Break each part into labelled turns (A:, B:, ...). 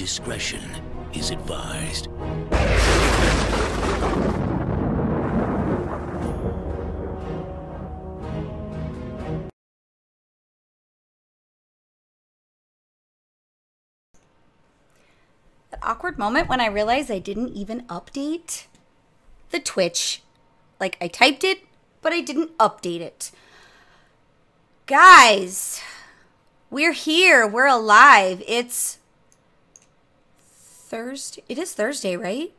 A: Discretion is advised.
B: That awkward moment when I realized I didn't even update the Twitch. Like, I typed it, but I didn't update it. Guys, we're here. We're alive. It's Thursday. It is Thursday, right?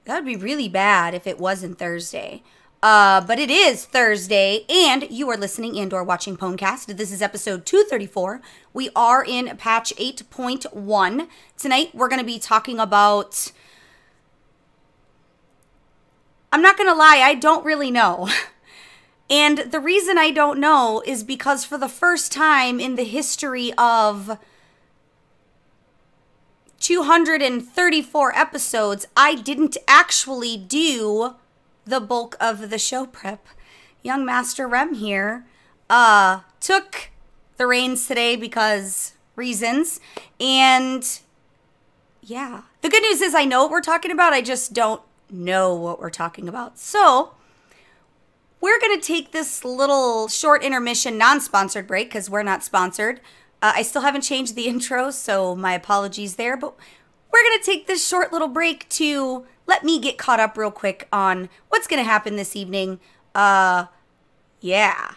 B: That would be really bad if it wasn't Thursday. But it is Thursday, and you are listening and or watching Pwnecast. This is episode 234. We are in patch 8.1. Tonight, we're going to be talking about... I'm not going to lie, I don't really know. And the reason I don't know is because for the first time in the history of 234 episodes, I didn't actually do the bulk of the show prep. Young Master Rem here took the reins today because reasons. And yeah, the good news is I know what we're talking about. I just don't know what we're talking about. So we're going to take this little short intermission non-sponsored break because we're not sponsored. I still haven't changed the intro, so my apologies there. But we're going to take this short little break to let me get caught up real quick on what's going to happen this evening. Yeah.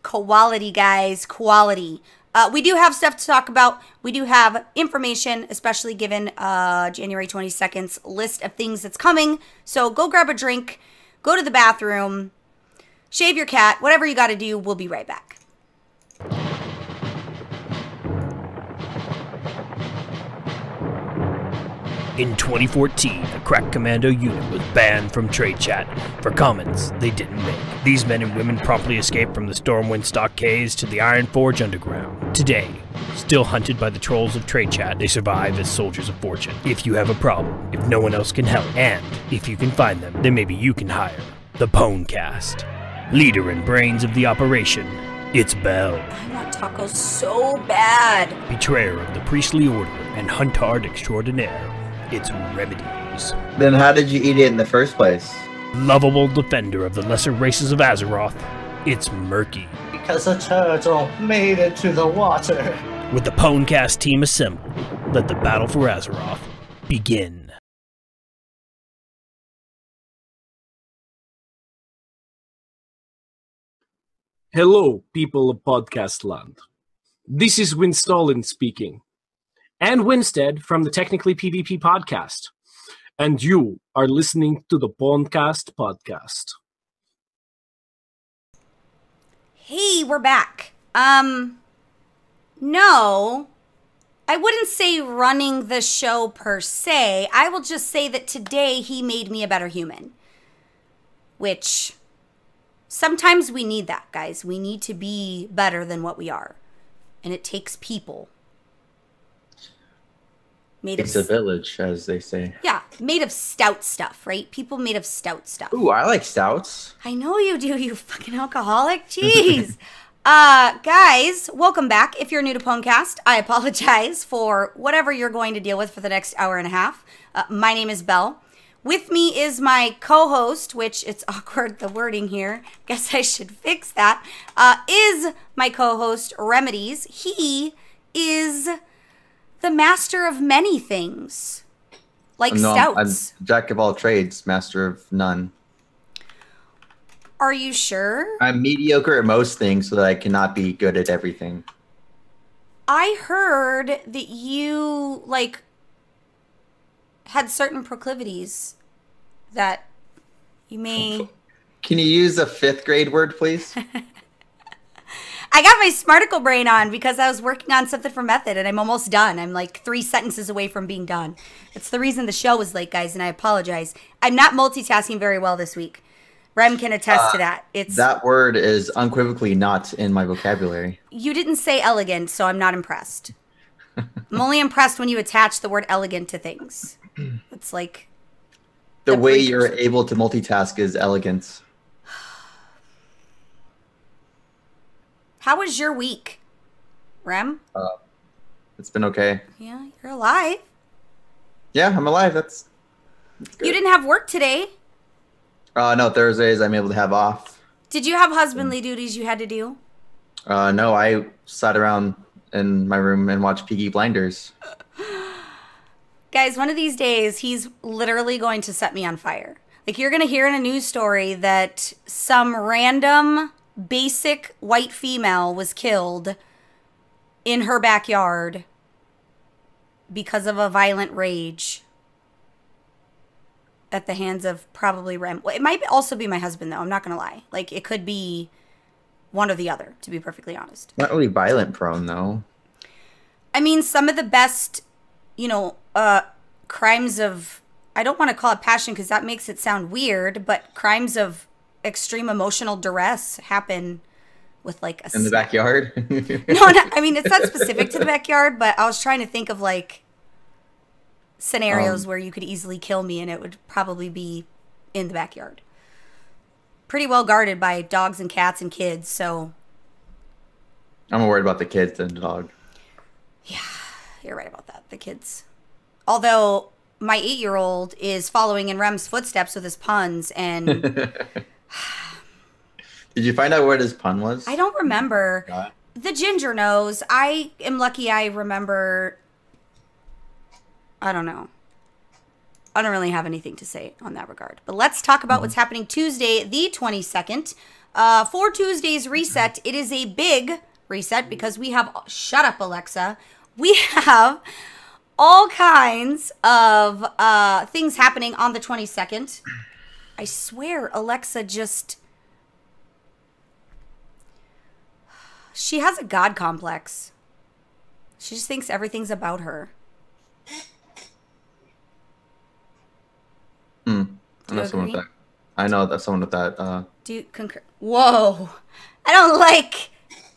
B: Quality, guys. Quality. We do have stuff to talk about. We do have information, especially given January 22nd's list of things that's coming. So go grab a drink, go to the bathroom, shave your cat, whatever you got to do. We'll be right back.
C: In 2014, a crack commando unit was banned from trade chat for comments they didn't make. These men and women promptly escaped from the Stormwind stockades to the Iron Forge underground. Today, still hunted by the trolls of trade chat, they survive as soldiers of fortune. If you have a problem, if no one else can help, and if you can find them, then maybe you can hire the Pwnecast. Leader and brains of the operation, it's Belle.
B: I want tacos so bad.
C: Betrayer of the priestly order and huntard extraordinaire, it's Remedies.
D: Then how did you eat it in the first place?
C: Lovable defender of the lesser races of Azeroth, it's Murky.
E: Because a turtle made it to the water.
C: With the Pwnecast team assembled, let the battle for Azeroth begin.
F: Hello, people of Podcast Land. This is Winstalin speaking, and Winstead from the Technically PvP podcast, and you are listening to the Pwnecast podcast.
B: Hey, we're back. No, I wouldn't say running the show per se. I will just say that today he made me a better human. Which, sometimes we need that, guys. We need to be better than what we are. And it takes people.
D: It's a village, as they say.
B: Yeah, made of stout stuff, right? People made of stout stuff.
D: Ooh, I like stouts.
B: I know you do, you fucking alcoholic. Jeez. Guys, welcome back. If you're new to Pwnecast, I apologize for whatever you're going to deal with for the next hour and a half. My name is Belle. With me is my co-host, which it's awkward, the wording here. Guess I should fix that. Is my co-host, Remedies. He is the master of many things, like stouts.
D: I'm jack of all trades, master of none.
B: Are you sure?
D: I'm mediocre at most things so that I cannot be good at everything.
B: I heard that you, like, had certain proclivities that you may...
D: Can you use a 5th grade word, please?
B: I got my Smarticle brain on because I was working on something for Method, and I'm almost done. I'm like 3 sentences away from being done. It's the reason the show was late, guys, and I apologize. I'm not multitasking very well this week. Rem can attest to that.
D: That word is unequivocally not in my vocabulary.
B: You didn't say elegant, so I'm not impressed. I'm only impressed when you attach the word elegant to things. It's like...
D: The way you're able to multitask is elegance.
B: How was your week, Rem?
D: It's been okay.
B: Yeah, you're alive.
D: Yeah, I'm alive. That's good.
B: You didn't have work today.
D: No, Thursdays I'm able to have off.
B: Did you have husbandly duties you had to do?
D: No, I sat around in my room and watched Peaky Blinders.
B: Guys, one of these days, he's literally going to set me on fire. Like, you're going to hear in a news story that some random, basic white female was killed in her backyard because of a violent rage at the hands of probably Rem. Well, it might also be my husband, though. I'm not going to lie. Like, it could be one or the other, to be perfectly honest.
D: Not really violent prone, though.
B: I mean, some of the best, crimes of, I don't want to call it passion because that makes it sound weird, but crimes of extreme emotional duress happen with like a...
D: In the backyard?
B: No, I mean, it's not specific to the backyard, but I was trying to think of like scenarios where you could easily kill me and it would probably be in the backyard. Pretty well guarded by dogs and cats and kids, so...
D: I'm more worried about the kids than the dog.
B: Yeah, you're right about that. The kids. Although my 8-year-old is following in Rem's footsteps with his puns, and
D: Did you find out what his pun was?
B: I don't remember. The ginger knows. I am lucky I remember. I don't know. I don't really have anything to say on that regard. But let's talk about what's happening Tuesday, the 22nd. For Tuesday's reset, it is a big reset because we have... Shut up, Alexa. We have all kinds of things happening on the 22nd. I swear, Alexa just... She has a God complex. She just thinks everything's about her.
D: I know someone with that. I know that someone with that.
B: Do you concur? Whoa. I don't like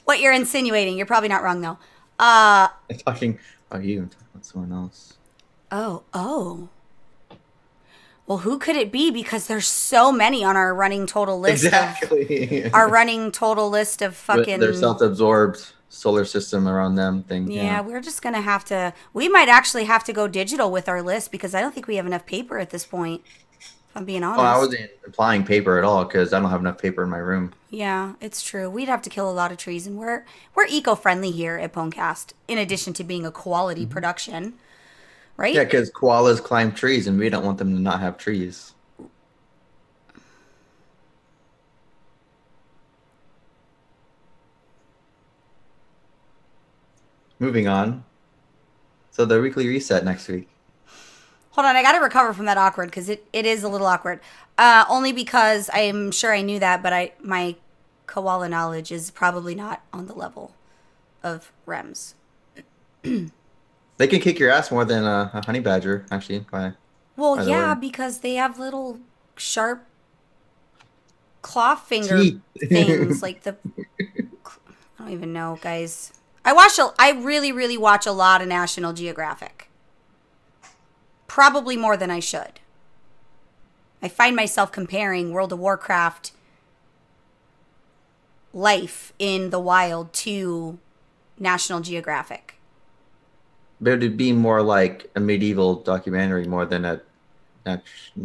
B: what you're insinuating. You're probably not wrong, though.
D: I'm talking about you. I'm talking about someone else.
B: Oh. Well, who could it be? Because there's so many on our running total list.
D: Exactly.
B: Our running total list of fucking...
D: Their self-absorbed solar system around them thing.
B: Yeah, we're just going to have to... We might actually have to go digital with our list because I don't think we have enough paper at this point, if I'm being honest.
D: Oh, I wasn't implying paper at all because I don't have enough paper in my room.
B: Yeah, it's true. We'd have to kill a lot of trees, and we're eco-friendly here at Ponecast, in addition to being a quality production. Right?
D: Yeah, because koalas climb trees, and we don't want them to not have trees. Moving on. So the weekly reset next week.
B: Hold on, I got to recover from that awkward, because it is a little awkward. Only because I'm sure I knew that, but my koala knowledge is probably not on the level of Rem's.
D: They can kick your ass more than a honey badger, actually.
B: Well, yeah, because they have little sharp claw finger things like the... I don't even know, guys. I really, really watch a lot of National Geographic. Probably more than I should. I find myself comparing World of Warcraft life in the wild to National Geographic.
D: But it'd be more like a medieval documentary more than a...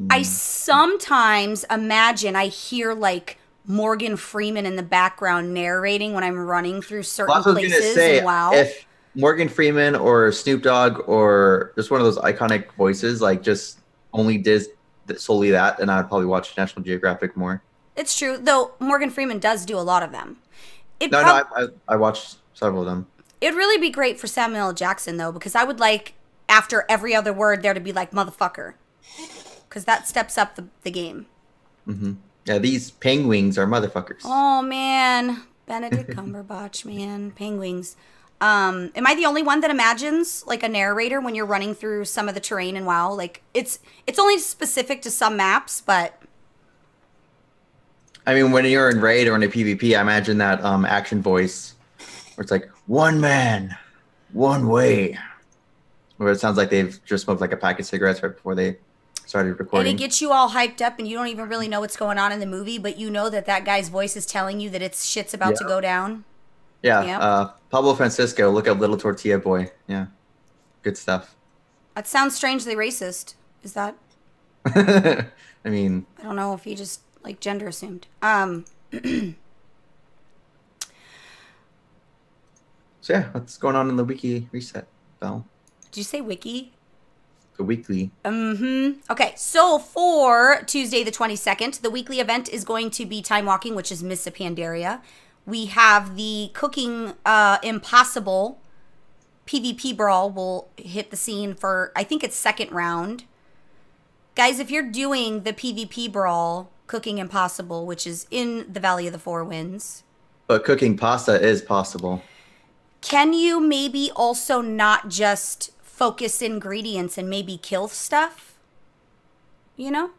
B: I sometimes imagine I hear like Morgan Freeman in the background narrating when I'm running through certain places. Wow.
D: If Morgan Freeman or Snoop Dogg or just one of those iconic voices like just only did solely that, then I'd probably watch National Geographic more.
B: It's true, though Morgan Freeman does do a lot of them.
D: I watched several of them.
B: It'd really be great for Samuel L. Jackson, though, because I would like, after every other word, there to be like, motherfucker. Because that steps up the game.
D: Mm-hmm. Yeah, these penguins are motherfuckers.
B: Oh, man. Benedict Cumberbatch, man. Penguins. Am I the only one that imagines, like, a narrator when you're running through some of the terrain in WoW? Like, it's only specific to some maps, but...
D: I mean, when you're in Raid or in a PvP, I imagine that action voice where it's like, one man, one way. Where it sounds like they've just smoked like a pack of cigarettes right before they started recording.
B: And it gets you all hyped up and you don't even really know what's going on in the movie, but you know that guy's voice is telling you that shit's about to go down.
D: Yeah.
B: Yep.
D: Pablo Francisco. Look up Little Tortilla Boy. Yeah. Good stuff.
B: That sounds strangely racist. Is that?
D: I mean,
B: I don't know if he just like gender assumed.
D: so yeah, what's going on in the wiki reset, Bell?
B: Did you say wiki?
D: The weekly.
B: Okay, so for Tuesday the 22nd, the weekly event is going to be Time Walking, which is Mists of Pandaria. We have the Cooking Impossible PvP Brawl will hit the scene for, I think it's second round. Guys, if you're doing the PvP Brawl, Cooking Impossible, which is in the Valley of the Four Winds.
D: But cooking pasta is possible.
B: Can you maybe also not just focus ingredients and maybe kill stuff? You know?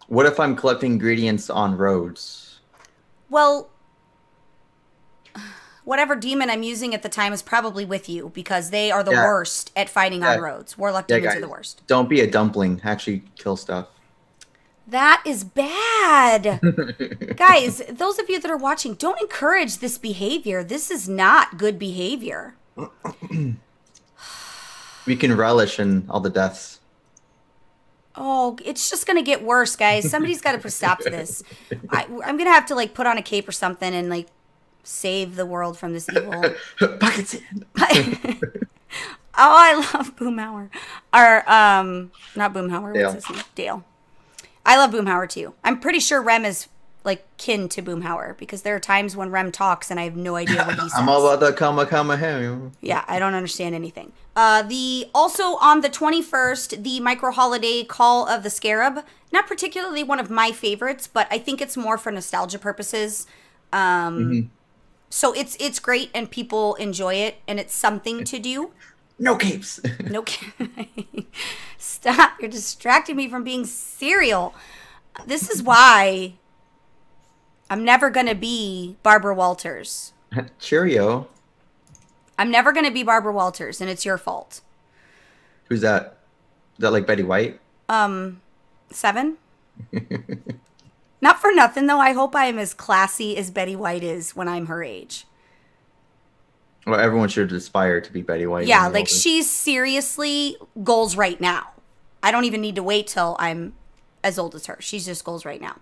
D: What if I'm collecting ingredients on roads?
B: Well, whatever demon I'm using at the time is probably with you because they are the worst at fighting on roads. Warlock demons are the worst.
D: Don't be a dumpling. Actually kill stuff.
B: That is bad. Guys, those of you that are watching, don't encourage this behavior. This is not good behavior.
D: We can relish in all the deaths.
B: Oh, it's just going to get worse, guys. Somebody's got to stop this. I'm going to have to, like, put on a cape or something and, like, save the world from this evil.
D: Buckets in.
B: Oh, I love Boomhauer. Or, not Boomhauer.
D: Dale.
B: What's his name? Dale. I love Boomhauer, too. I'm pretty sure Rem is, like, kin to Boomhauer because there are times when Rem talks and I have no idea what he says.
D: I'm all about the Kamehameha.
B: Yeah, I don't understand anything. Also on the 21st, the micro holiday Call of the Scarab. Not particularly one of my favorites, but I think it's more for nostalgia purposes. So it's great and people enjoy it and it's something to do.
D: No capes.
B: No, stop! You're distracting me from being serial. This is why I'm never gonna be Barbara Walters.
D: Cheerio.
B: I'm never gonna be Barbara Walters, and it's your fault.
D: Who's that? Is that like Betty White?
B: 7. Not for nothing though. I hope I am as classy as Betty White is when I'm her age.
D: Well, everyone should aspire to be Betty White.
B: Yeah, like she's seriously goals right now. I don't even need to wait till I'm as old as her. She's just goals right now.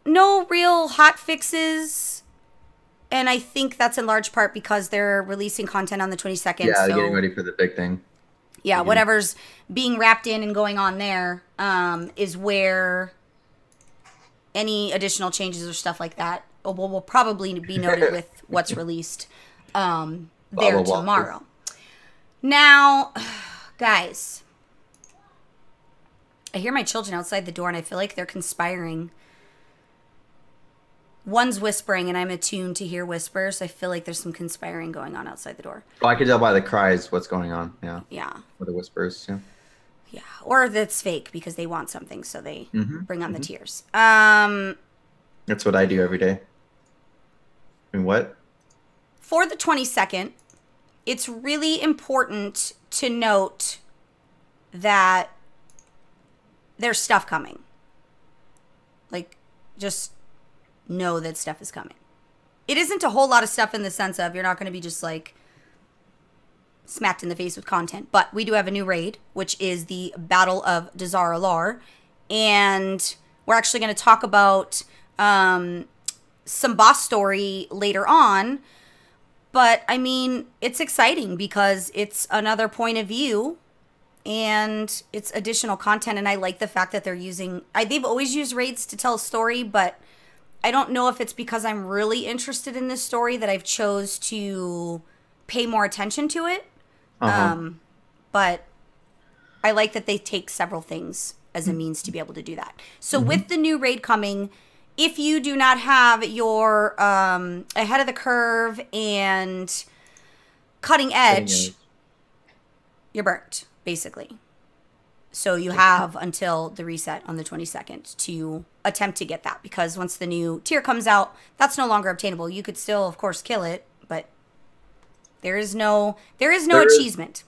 B: No real hot fixes. And I think that's in large part because they're releasing content on the 22nd.
D: Yeah,
B: so,
D: getting ready for the big thing.
B: Yeah, whatever's being wrapped in and going on there is where any additional changes or stuff like that will probably be noted with what's released there tomorrow. Now, guys, I hear my children outside the door and I feel like they're conspiring. One's whispering and I'm attuned to hear whispers. I feel like there's some conspiring going on outside the door.
D: Well, I could tell by the cries what's going on. Yeah.
B: Yeah.
D: Or the whispers. Yeah.
B: Yeah. Or that's fake because they want something, so they bring on the tears.
D: That's what I do every day. I mean, what?
B: For the 22nd, it's really important to note that there's stuff coming. Like, just know that stuff is coming. It isn't a whole lot of stuff in the sense of you're not going to be just like smacked in the face with content, but we do have a new raid, which is the Battle of Dazar Alar, and we're actually going to talk about some boss story later on. But I mean, it's exciting because it's another point of view and it's additional content, and I like the fact that they're using they've always used raids to tell a story, but I don't know if it's because I'm really interested in this story that I've chose to pay more attention to it. But I like that they take several things as a means to be able to do that. So with the new raid coming, if you do not have your ahead of the curve and cutting edge, you're burnt, basically. So you have until the reset on the 22nd to attempt to get that, because once the new tier comes out, that's no longer obtainable. You could still, of course, kill it, but there is no achievement.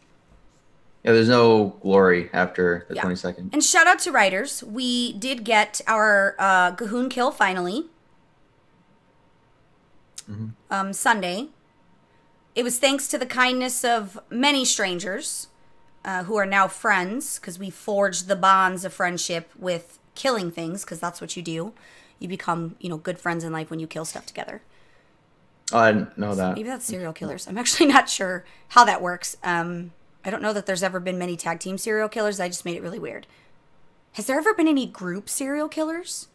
D: Yeah, there's no glory after the 22nd.
B: And shout out to writers. We did get our Gahoon kill finally. Sunday. It was thanks to the kindness of many strangers who are now friends, because we forged the bonds of friendship with killing things, because that's what you do. You become, good friends in life when you kill stuff together.
D: Oh, I didn't know that.
B: Maybe that's serial killers. I'm actually not sure how that works. I don't know that there's ever been many tag team serial killers. I just made it really weird. Has there ever been any group serial killers?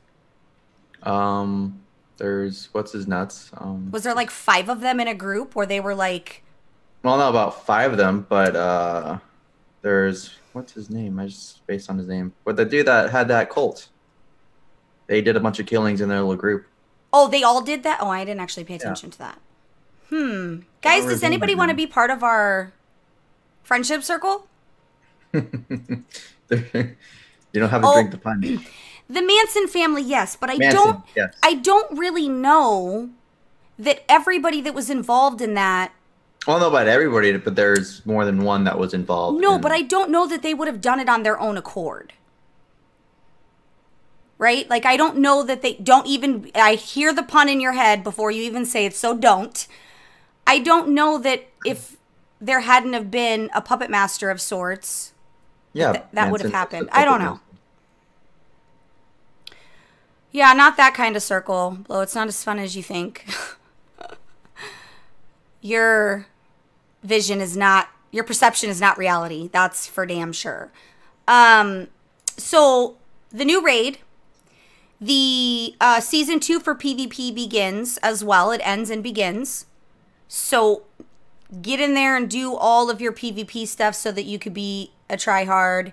D: There's what's his nuts.
B: Was there like 5 of them in a group where they were like?
D: Well, not about 5 of them, but there's what's his name? I just based on his name. But the dude that had that cult, they did a bunch of killings in their little group.
B: Oh, they all did that? Oh, I didn't actually pay attention to that. Guys, does anybody want to be part of our friendship circle?
D: You don't have to drink the punch.
B: The Manson family, yes, but I
D: Yes.
B: I don't really know that everybody that was involved in that.
D: I don't know about everybody, but there's more than one that was involved.
B: No, but I don't know that they would have done it on their own accord. Right? Like, I don't know that they don't even. I hear the pun in your head before you even say it, so don't. I don't know that if there hadn't have been a puppet master of sorts, that would have happened. I don't know. Yeah, not that kind of circle. Blow, it's not as fun as you think. Your vision is not, your perception is not reality. That's for damn sure. So, the new raid, the season 2 for PvP begins as well. It ends and begins. So, get in there and do all of your PvP stuff so that you could be a tryhard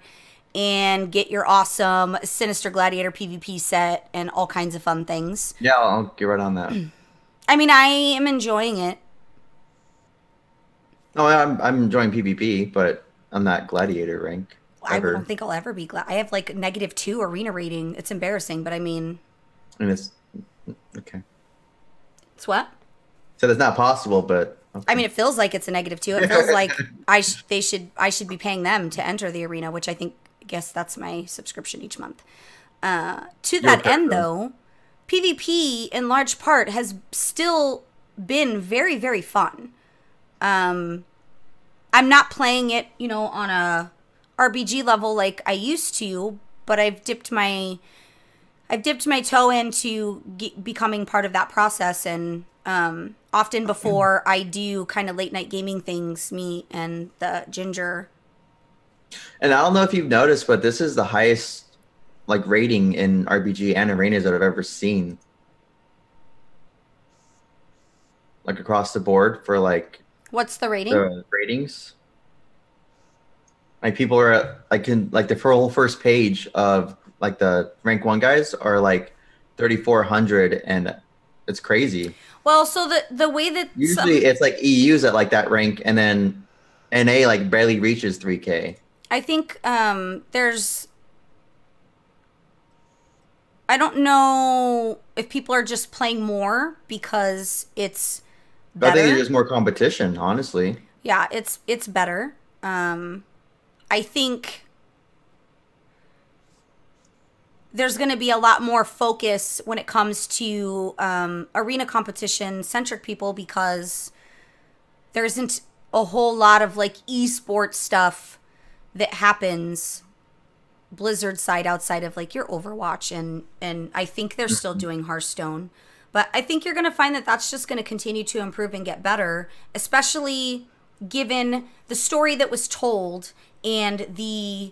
B: and get your awesome Sinister Gladiator PvP set and all kinds of fun things.
D: Yeah, I'll get right on that.
B: I mean, I am enjoying it.
D: No, I'm enjoying PvP, but I'm not Gladiator rank.
B: I don't think I'll ever be glad. I have like -2 arena rating. It's embarrassing, but I mean...
D: And it's... Okay.
B: It's what?
D: So it's not possible, but... Okay.
B: I mean, it feels like it's a -2. It feels like I should be paying them to enter the arena, which I guess that's my subscription each month. To that end, though, PvP in large part has still been very, very fun. I'm not playing it, on a RPG level like I used to, but I've dipped my toe into becoming part of that process, and often before I do kind of late night gaming things, me and the Ginger.
D: And I don't know if you've noticed, but this is the highest rating in RPG and arenas that I've ever seen. Across the board for
B: What's the rating?
D: The ratings. People are the whole first page of the rank 1 guys are 3,400, and it's crazy.
B: Well, so the way that
D: usually it's EU's at that rank, and then NA barely reaches 3K.
B: I think there's... I don't know if people are just playing more because it's better.
D: I think there's just more competition, honestly.
B: Yeah, it's better. I think there's going to be a lot more focus when it comes to arena competition-centric people, because there isn't a whole lot of esports stuff that happens Blizzard side outside of your Overwatch, and I think they're still doing Hearthstone. But I think you're going to find that that's just going to continue to improve and get better, especially given the story that was told and the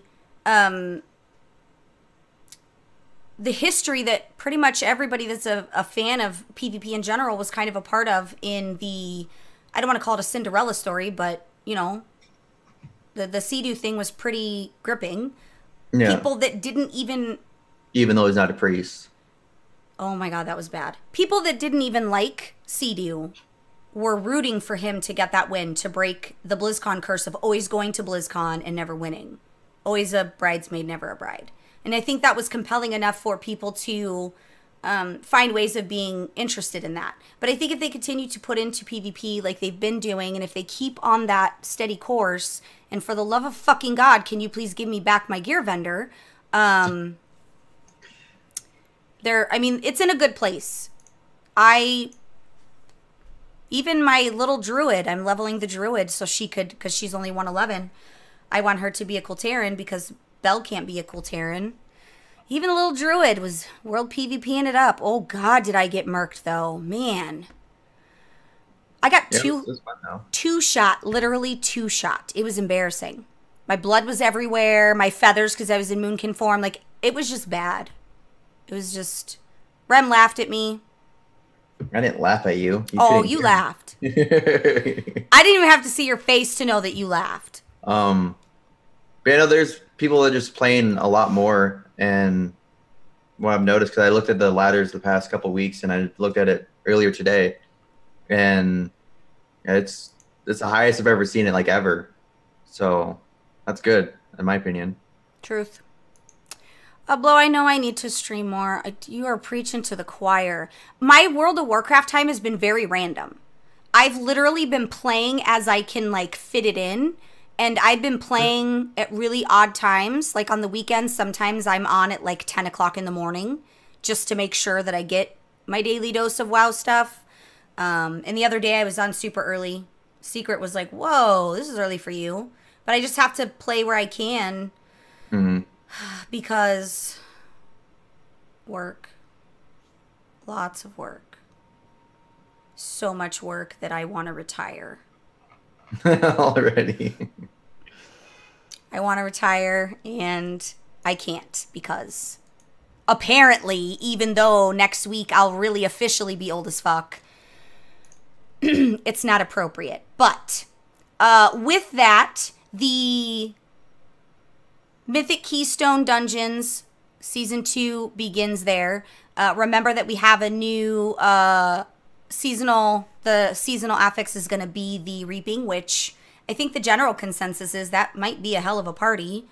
B: history that pretty much everybody that's a fan of PvP in general was kind of a part of in the, I don't want to call it a Cinderella story, but, the Sea-Doo thing was pretty gripping.
D: Yeah.
B: People that didn't even
D: though he's not a priest.
B: Oh my god, that was bad. People that didn't even like Sea-Doo were rooting for him to get that win, to break the BlizzCon curse of always going to BlizzCon and never winning. Always a bridesmaid, never a bride. And I think that was compelling enough for people to find ways of being interested in that. But I think if they continue to put into PvP like they've been doing, and if they keep on that steady course, and for the love of fucking God, can you please give me back my gear vendor? I mean, it's in a good place. I Even my little druid, I'm leveling the druid so she could, because she's only 111. I want her to be a Kultaran because Belle can't be a Kultaran. Even the little druid was world PvPing it up. Oh God, did I get murked though. Man. I got two shot, literally two shot. It was embarrassing. My blood was everywhere. My feathers, because I was in moonkin form. Like, it was just bad. It was just... Rem laughed at me.
D: I didn't laugh at you.
B: You laughed. I didn't even have to see your face to know that you laughed.
D: But you know, there's people that are just playing a lot more, and what I've noticed, because I looked at the ladders the past couple weeks, and I looked at it earlier today, and it's the highest I've ever seen it, like, ever. So that's good, in my opinion.
B: Truth. Blow, I know I need to stream more. You are preaching to the choir. My World of Warcraft time has been very random. I've literally been playing as I can, like, fit it in. And I've been playing at really odd times. Like, on the weekends, sometimes I'm on at, like, 10 o'clock in the morning. Just to make sure that I get my daily dose of WoW stuff. And the other day I was on super early. Secret was like, whoa, this is early for you. But I just have to play where I can.
D: Mm-hmm.
B: Because work. Lots of work. So much work that I want to retire.
D: Already.
B: I want to retire and I can't because apparently, even though next week I'll really officially be old as fuck, it's not appropriate. But with that, the Mythic Keystone Dungeons Season 2 begins there. Remember that we have a new seasonal affix is going to be the Reaping, which I think the general consensus is that might be a hell of a party.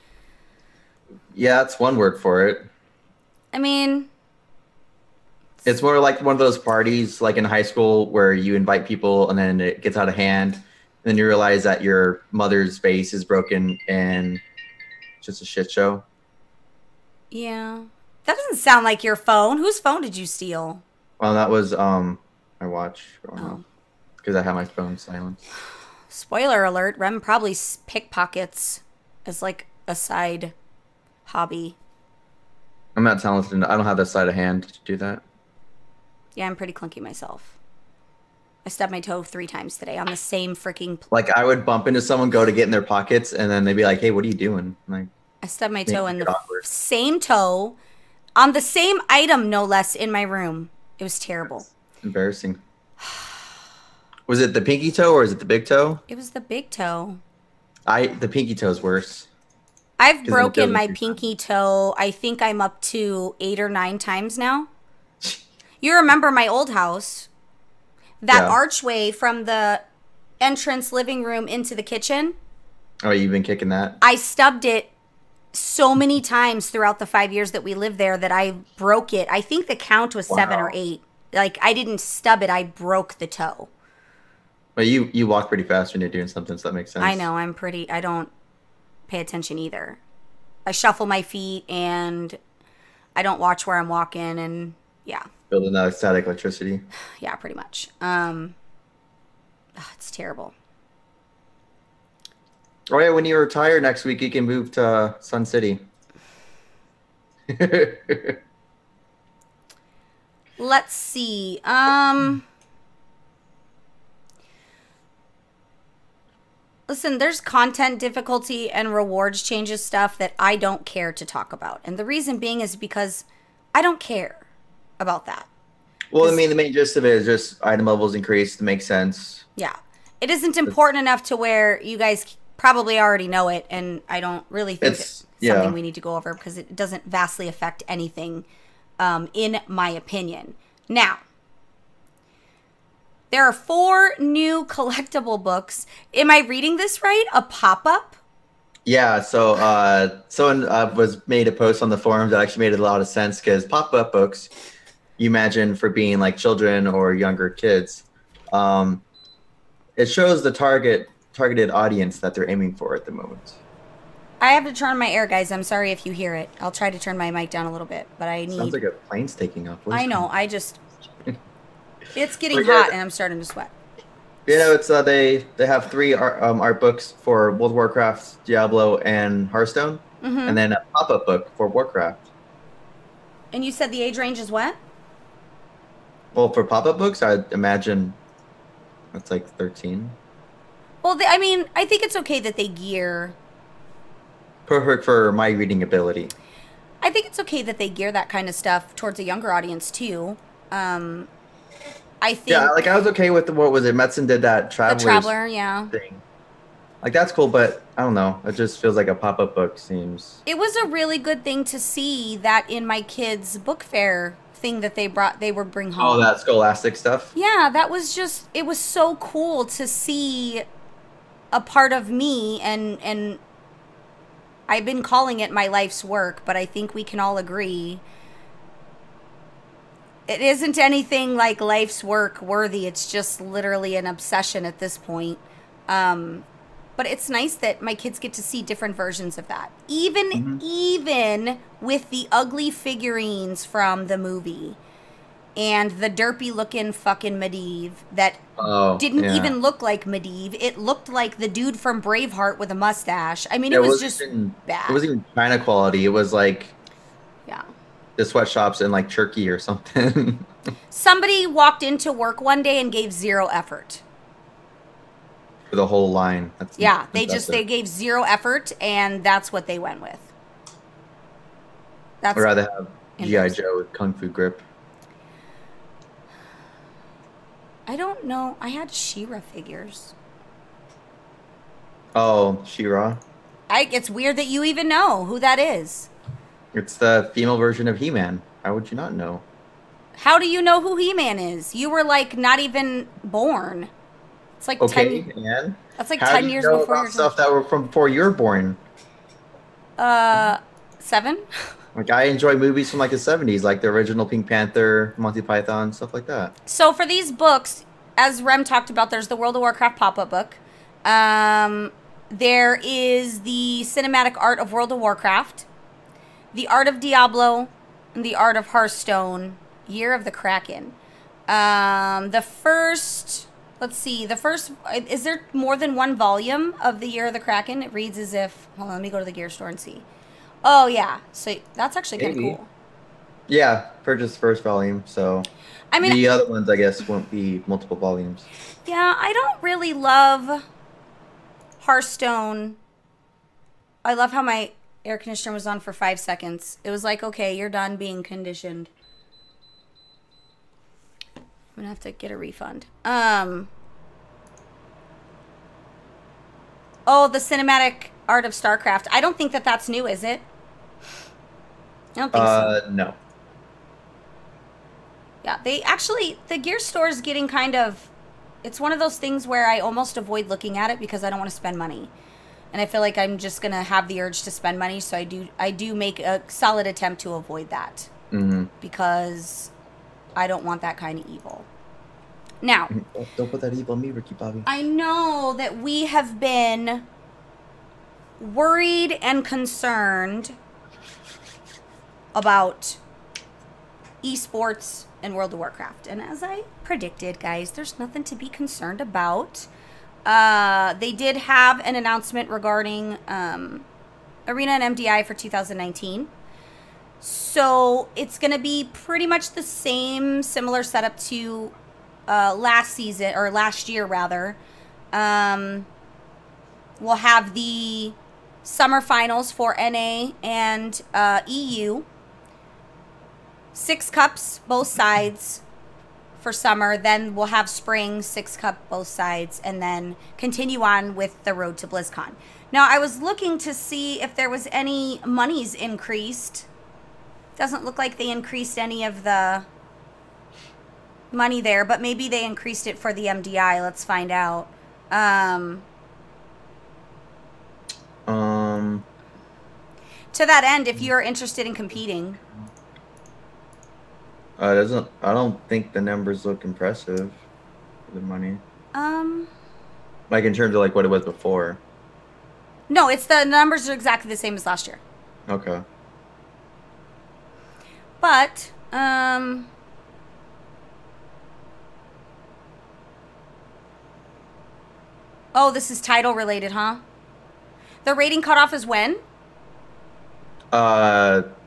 D: Yeah, that's one word for it.
B: I mean...
D: It's more like one of those parties like in high school where you invite people and then it gets out of hand. And then you realize that your mother's vase is broken and... just a shit show.
B: Yeah. That doesn't sound like your phone. Whose phone did you steal?
D: Well, that was my watch growing up. Because I had my phone silenced.
B: Spoiler alert, Rem probably pickpockets as like a side hobby.
D: I'm not talented. I don't have that sleight of hand to do that.
B: Yeah, I'm pretty clunky myself. I stubbed my toe 3 times today on the same freaking...
D: Like, I would bump into someone, go to get in their pockets, and then they'd be like, hey, what are you doing? I'm like,
B: I stubbed my toe in the same toe, on the same item, no less, in my room. It was terrible.
D: That's embarrassing. Was it the pinky toe or is it the big toe?
B: It was the big toe.
D: The pinky toe is worse.
B: I've broken my pinky toe. I think I'm up to 8 or 9 times now. You remember my old house? That archway from the entrance living room into the kitchen.
D: Oh, you've been kicking that?
B: I stubbed it so many times throughout the 5 years that we lived there that I broke it. I think the count was 7 or 8. Like, I didn't stub it. I broke the toe.
D: But you walk pretty fast when you're doing something, so that makes sense.
B: I know. I don't pay attention either. I shuffle my feet and I don't watch where I'm walking and yeah.
D: Building that static electricity.
B: Yeah, pretty much. It's terrible.
D: Oh yeah, when you retire next week, you can move to Sun City.
B: Let's see. Listen, there's content difficulty and rewards changes stuff that I don't care to talk about. And the reason being is because I don't care about that.
D: Well, I mean, the main gist of it is just item levels increase to make sense.
B: Yeah. It isn't important enough to where you guys probably already know it, and I don't really think it's something we need to go over because it doesn't vastly affect anything, in my opinion. Now, there are 4 new collectible books. Am I reading this right? A pop-up?
D: Yeah, so someone was made a post on the forums that actually made a lot of sense because pop-up books, you imagine for being like children or younger kids, it shows the targeted audience that they're aiming for at the moment.
B: I have to turn on my air, guys. I'm sorry if you hear it. I'll try to turn my mic down a little bit, but I need...
D: Sounds like a plane's taking off.
B: I know. It's getting hot and I'm starting to sweat.
D: You know, it's they have three art books for World of Warcraft, Diablo, and Hearthstone, and then a pop-up book for Warcraft.
B: And you said the age range is what?
D: Well, for pop-up books, I'd imagine it's like 13.
B: Well, I mean, I think it's okay that they gear.
D: Perfect for my reading ability.
B: I think it's okay that they gear that kind of stuff towards a younger audience too. I think.
D: Yeah, like I was okay with what was it? Metzen did that
B: The
D: Travelers
B: Traveler, yeah.
D: thing. Like that's cool, but I don't know. It just feels like a pop-up book seems.
B: It was a really good thing to see that in my kids' book fair thing that they would bring home.
D: Oh, that Scholastic stuff.
B: Yeah, that was just, it was so cool to see a part of me, and I've been calling it my life's work, but I think we can all agree it isn't anything like life's work worthy. It's just literally an obsession at this point. But it's nice that my kids get to see different versions of that. Even with the ugly figurines from the movie and the derpy looking fucking Medivh that didn't even look like Medivh. It looked like the dude from Braveheart with a mustache. I mean, it was just bad.
D: It wasn't even China quality. It was like
B: yeah,
D: the sweatshops in like Turkey or something.
B: Somebody walked into work one day and gave zero effort.
D: For the whole line. That's
B: They gave zero effort, and that's what they went with.
D: I'd rather have G.I. Joe with Kung Fu grip.
B: I don't know. I had She-Ra figures.
D: Oh, She-Ra.
B: It's weird that you even know who that is.
D: It's the female version of He-Man. How would you not know?
B: How do you know who He-Man is? You were like not even born. It's like 10.
D: And
B: that's like
D: how
B: 10
D: do you
B: years
D: know
B: before
D: about stuff that were from before you were born.
B: 7.
D: Like I enjoy movies from like the 70s, like the original Pink Panther, Monty Python, stuff like that.
B: So for these books, as Rem talked about, there's the World of Warcraft pop-up book. There is the cinematic art of World of Warcraft, the art of Diablo, and the art of Hearthstone, Year of the Kraken. The first, is there more than one volume of the Year of the Kraken? It reads as if, hold on, let me go to the gear store and see. Oh, yeah. So that's actually kind of cool.
D: Yeah, purchase the first volume, so I mean, the other ones, I guess, won't be multiple volumes.
B: Yeah, I don't really love Hearthstone. I love how my air conditioner was on for 5 seconds. It was like, okay, you're done being conditioned. I'm going to have to get a refund. Oh, the cinematic art of StarCraft. I don't think that that's new, is it? I don't think so.
D: No.
B: Yeah, the gear store is getting kind of, it's one of those things where I almost avoid looking at it because I don't want to spend money. And I feel like I'm just going to have the urge to spend money, so I do make a solid attempt to avoid that. Because I don't want that kind of evil. Now,
D: don't put that evil on me, Ricky Bobby.
B: I know that we have been worried and concerned about esports and World of Warcraft. And as I predicted, guys, there's nothing to be concerned about. They did have an announcement regarding Arena and MDI for 2019. So it's going to be pretty much the same, similar setup to last season, or last year rather. We'll have the summer finals for NA and EU. 6 cups, both sides for summer. Then we'll have spring, 6 cup, both sides. And then continue on with the road to BlizzCon. Now, I was looking to see if there was any monies increased. Doesn't look like they increased any of the money there, but maybe they increased it for the MDI. Let's find out. To that end, if you're interested in competing.
D: I don't think the numbers look impressive for the money. Like in terms of like what it was before.
B: No, it's the numbers are exactly the same as last year.
D: Okay.
B: But, I Oh, this is title related, huh? The rating cutoff is when?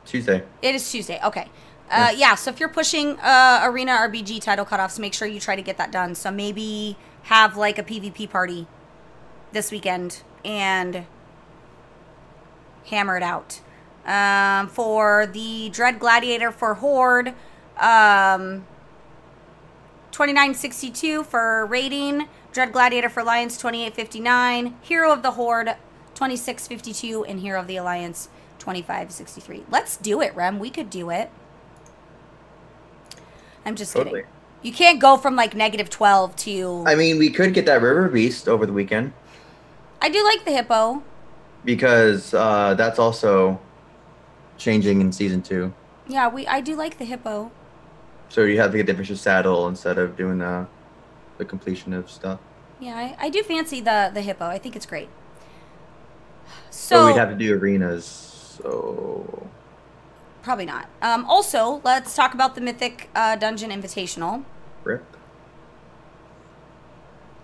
D: Tuesday.
B: It is Tuesday. Okay. Yeah, so if you're pushing Arena RBG title cutoffs, make sure you try to get that done. So maybe have like a PvP party this weekend and hammer it out. For the Dread Gladiator for Horde, 2962 for rating. Dread Gladiator for Alliance, 2859. Hero of the Horde, 2652. And Hero of the Alliance, 2563. Let's do it, Rem. We could do it. I'm just kidding. You can't go from like -12 to...
D: I mean, we could get that River Beast over the weekend.
B: I do like the hippo.
D: Because that's also changing in Season 2.
B: Yeah, I do like the hippo.
D: So you have to get the vicious saddle instead of doing the completion of stuff.
B: Yeah, I do fancy the hippo. I think it's great. So
D: But we'd have to do arenas, so...
B: Probably not. Also, let's talk about the Mythic Dungeon Invitational.
D: Rip.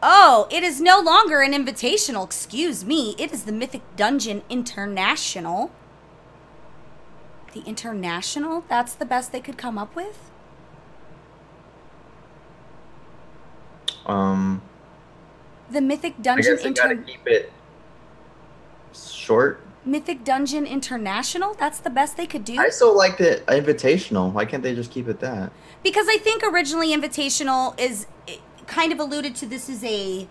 B: Oh, it is no longer an invitational. Excuse me. It is the Mythic Dungeon International. The International? That's the best they could come up with? The Mythic Dungeon
D: I guess gotta keep it short.
B: Mythic Dungeon International? That's the best they could do?
D: I still like the Invitational. Why can't they just keep it that?
B: Because I think originally Invitational is kind of alluded to this is a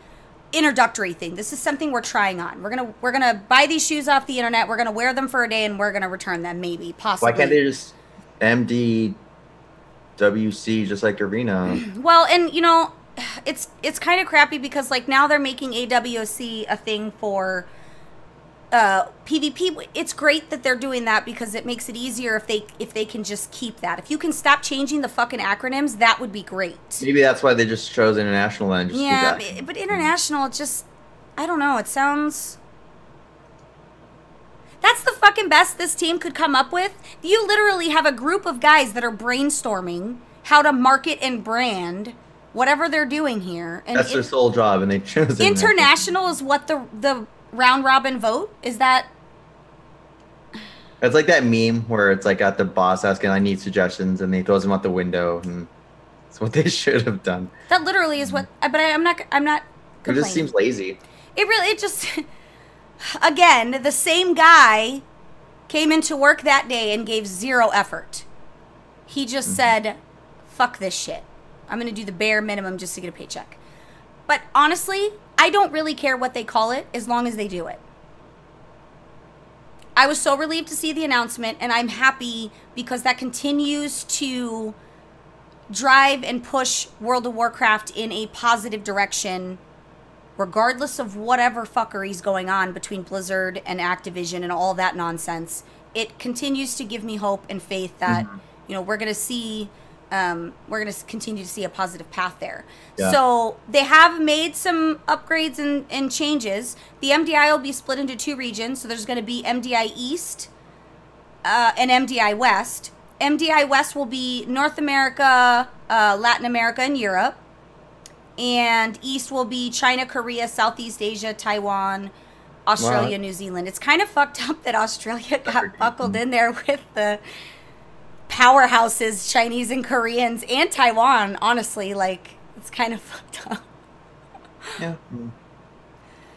B: introductory thing. This is something we're trying on. We're gonna buy these shoes off the internet. We're gonna wear them for a day and we're gonna return them, maybe, possibly.
D: Why can't they just MDWC just like Arena?
B: Well, and you know, it's kind of crappy because like now they're making AWC a thing for PvP. It's great that they're doing that because it makes it easier if they can just keep that. If you can stop changing the fucking acronyms, that would be great.
D: Maybe that's why they just chose International then. Just
B: yeah,
D: do that.
B: But International, it just, I don't know. It sounds... That's the fucking best this team could come up with. You literally have a group of guys that are brainstorming how to market and brand whatever they're doing here. And
D: that's their sole job, and they chose
B: International is what the round robin vote is. That
D: it's like that meme where it's like got the boss asking, "I need suggestions," and he throws them out the window, and it's what they should have done.
B: That literally is what. But I'm not. Complaining.
D: It just seems lazy.
B: It just. Again, the same guy came into work that day and gave zero effort. He just said, "Fuck this shit. I'm gonna do the bare minimum just to get a paycheck." But honestly, I don't really care what they call it as long as they do it. I was so relieved to see the announcement, and I'm happy because that continues to drive and push World of Warcraft in a positive direction, regardless of whatever fuckery's going on between Blizzard and Activision and all that nonsense. It continues to give me hope and faith that, you know, we're going to see... we're going to continue to see a positive path there. Yeah. So they have made some upgrades and changes. The MDI will be split into two regions. So there's going to be MDI East and MDI West. MDI West will be North America, Latin America, and Europe. And East will be China, Korea, Southeast Asia, Taiwan, Australia, New Zealand. It's kind of fucked up that Australia got buckled in there with the... powerhouses, Chinese and Koreans, and Taiwan, honestly. Like, it's kind of fucked up.
D: Yeah.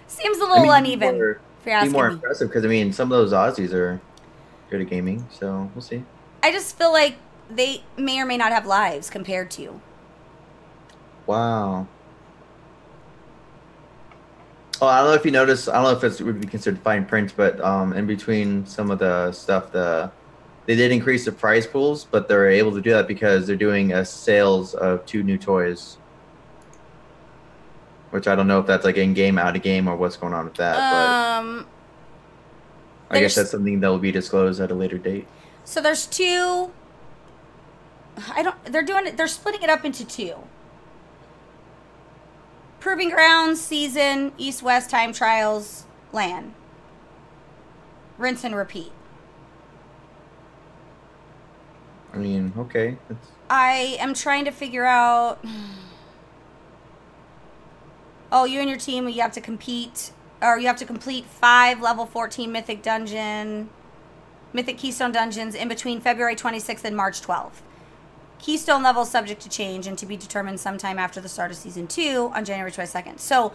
B: Seems a little uneven, if you're asking
D: be more
B: me.
D: impressive, because, I mean, some of those Aussies are good at gaming, so we'll see.
B: I just feel like they may or may not have lives compared to you.
D: Wow. Oh, I don't know if you noticed, I don't know if it would be considered fine print, but in between some of the stuff, they did increase the prize pools, but they're able to do that because they're doing a sales of 2 new toys. Which I don't know if that's like in-game, out-of-game, or what's going on with that. But I guess that's something that will be disclosed at a later date.
B: So there's 2... They're splitting it up into 2. Proving Grounds, Season, East-West, Time Trials, LAN. Rinse and repeat.
D: I mean, okay. I
B: am trying to figure out... Oh, you and your team, you have to compete, or you have to complete 5 level 14 Mythic Keystone dungeons in between February 26th and March 12th. Keystone level subject to change and to be determined sometime after the start of Season 2 on January 22nd. So,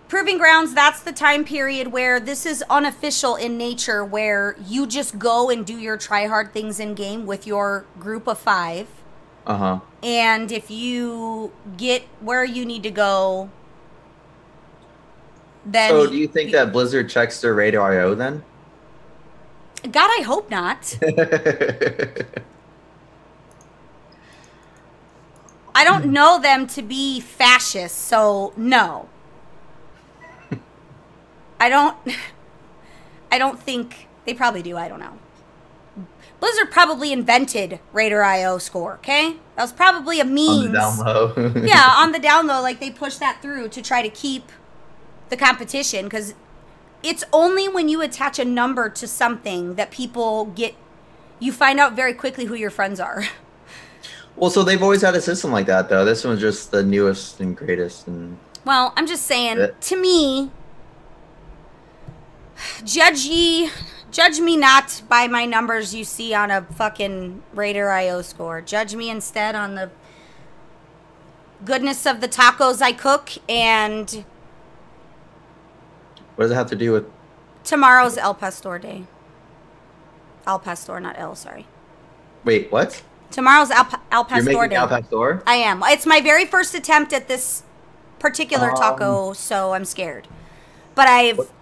B: Proving Grounds, that's the time period where this is unofficial in nature, where you just go and do your try-hard things in-game with your group of 5.
D: Uh-huh.
B: And if you get where you need to go, then...
D: So do you think that Blizzard checks their Radar IO then?
B: God, I hope not. I don't know them to be fascist, so no. I don't think... They probably do, I don't know. Blizzard probably invented Raider IO score, okay? That was probably a means.
D: On the down low.
B: Yeah, on the down low, like they pushed that through to try to keep the competition, because it's only when you attach a number to something that people get, you find out very quickly who your friends are.
D: Well, so they've always had a system like that, though. This one's just the newest and greatest. And
B: well, I'm just saying, to me, judge me not by my numbers you see on a fucking Raider IO score. Judge me instead on the goodness of the tacos I cook and...
D: What does it have to do with...
B: Tomorrow's El Pastor Day. Al Pastor, not El, sorry.
D: Wait, what?
B: Tomorrow's Al Pastor
D: You're making
B: Day.
D: Al Pastor?
B: I am. It's my very first attempt at this particular taco, so I'm scared. But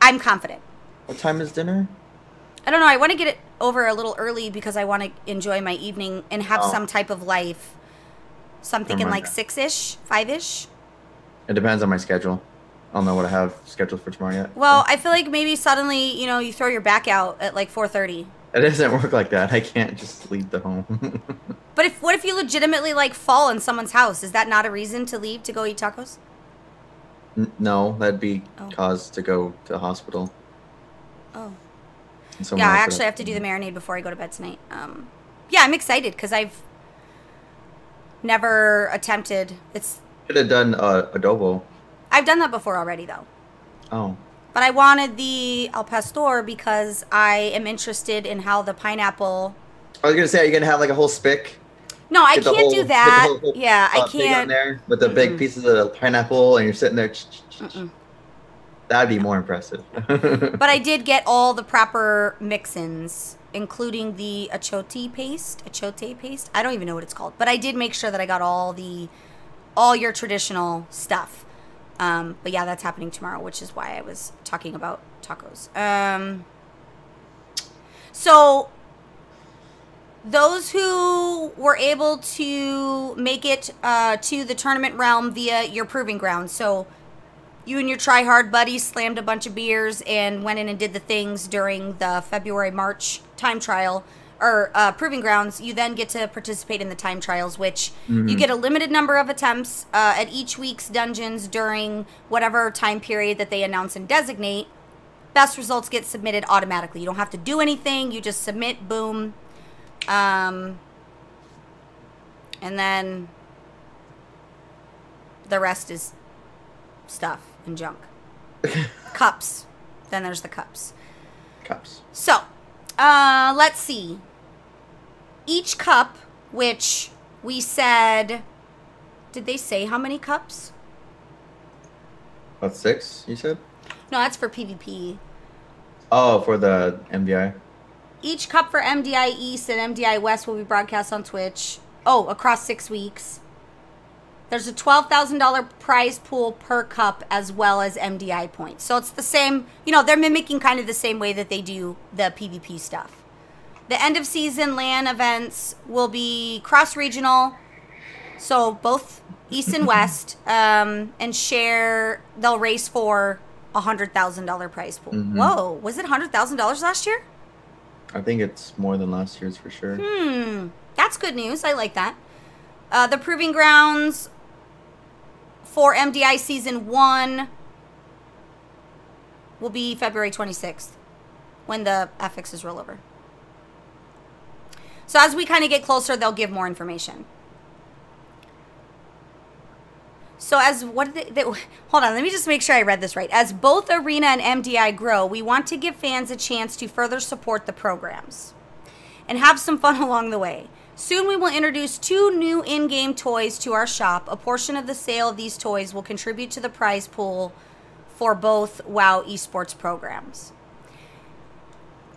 B: I'm confident.
D: What time is dinner?
B: I don't know. I want to get it over a little early because I want to enjoy my evening and have some type of life. So I'm thinking like 6-ish, 5-ish.
D: It depends on my schedule. I don't know what I have scheduled for tomorrow yet.
B: Well, I feel like maybe suddenly, you throw your back out at like 4:30.
D: It doesn't work like that. I can't just leave the home.
B: But what if you legitimately like fall in someone's house? Is that not a reason to leave to go eat tacos?
D: No, that'd be cause to go to the hospital.
B: Oh.
D: Yeah,
B: I actually have to do the marinade before I go to bed tonight. Yeah, I'm excited because I've never attempted.
D: Should have done adobo.
B: I've done that before already, though.
D: Oh.
B: But I wanted the Al Pastor because I am interested in how the pineapple...
D: I was going to say, are you going to have like a whole spick?
B: No, I can't do that. Yeah, I can't.
D: On there with the big pieces of pineapple and you're sitting there. That'd be more impressive.
B: But I did get all the proper mix-ins, including the achote paste. I don't even know what it's called. But I did make sure that I got all your traditional stuff. But yeah, that's happening tomorrow, which is why I was talking about tacos. So those who were able to make it to the tournament realm via your proving ground. So you and your try-hard buddies slammed a bunch of beers and went in and did the things during the February-March time trial, or proving grounds. You then get to participate in the time trials, which you get a limited number of attempts at each week's dungeons during whatever time period that they announce and designate. Best results get submitted automatically. You don't have to do anything. You just submit, boom. And then the rest is stuff and junk. Cups. Then there's the cups. So, let's see. Each cup, which we said... Did they say how many cups?
D: About 6, you said?
B: No, that's for PvP.
D: Oh, for the MDI.
B: Each cup for MDI East and MDI West will be broadcast on Twitch. Oh, across 6 weeks. There's a $12,000 prize pool per cup as well as MDI points. So it's the same, they're mimicking kind of the same way that they do the PvP stuff. The end of season LAN events will be cross-regional. So both East and West, and they'll race for a $100,000 prize pool. Whoa, was it $100,000 last year?
D: I think it's more than last year's for sure.
B: That's good news. I like that. The Proving Grounds for MDI Season 1 will be February 26th when the affixes roll over. So as we kind of get closer, they'll give more information. So as what did they, hold on, let me just make sure I read this right. As both Arena and MDI grow, we want to give fans a chance to further support the programs and have some fun along the way. Soon we will introduce 2 new in-game toys to our shop. A portion of the sale of these toys will contribute to the prize pool for both WoW esports programs.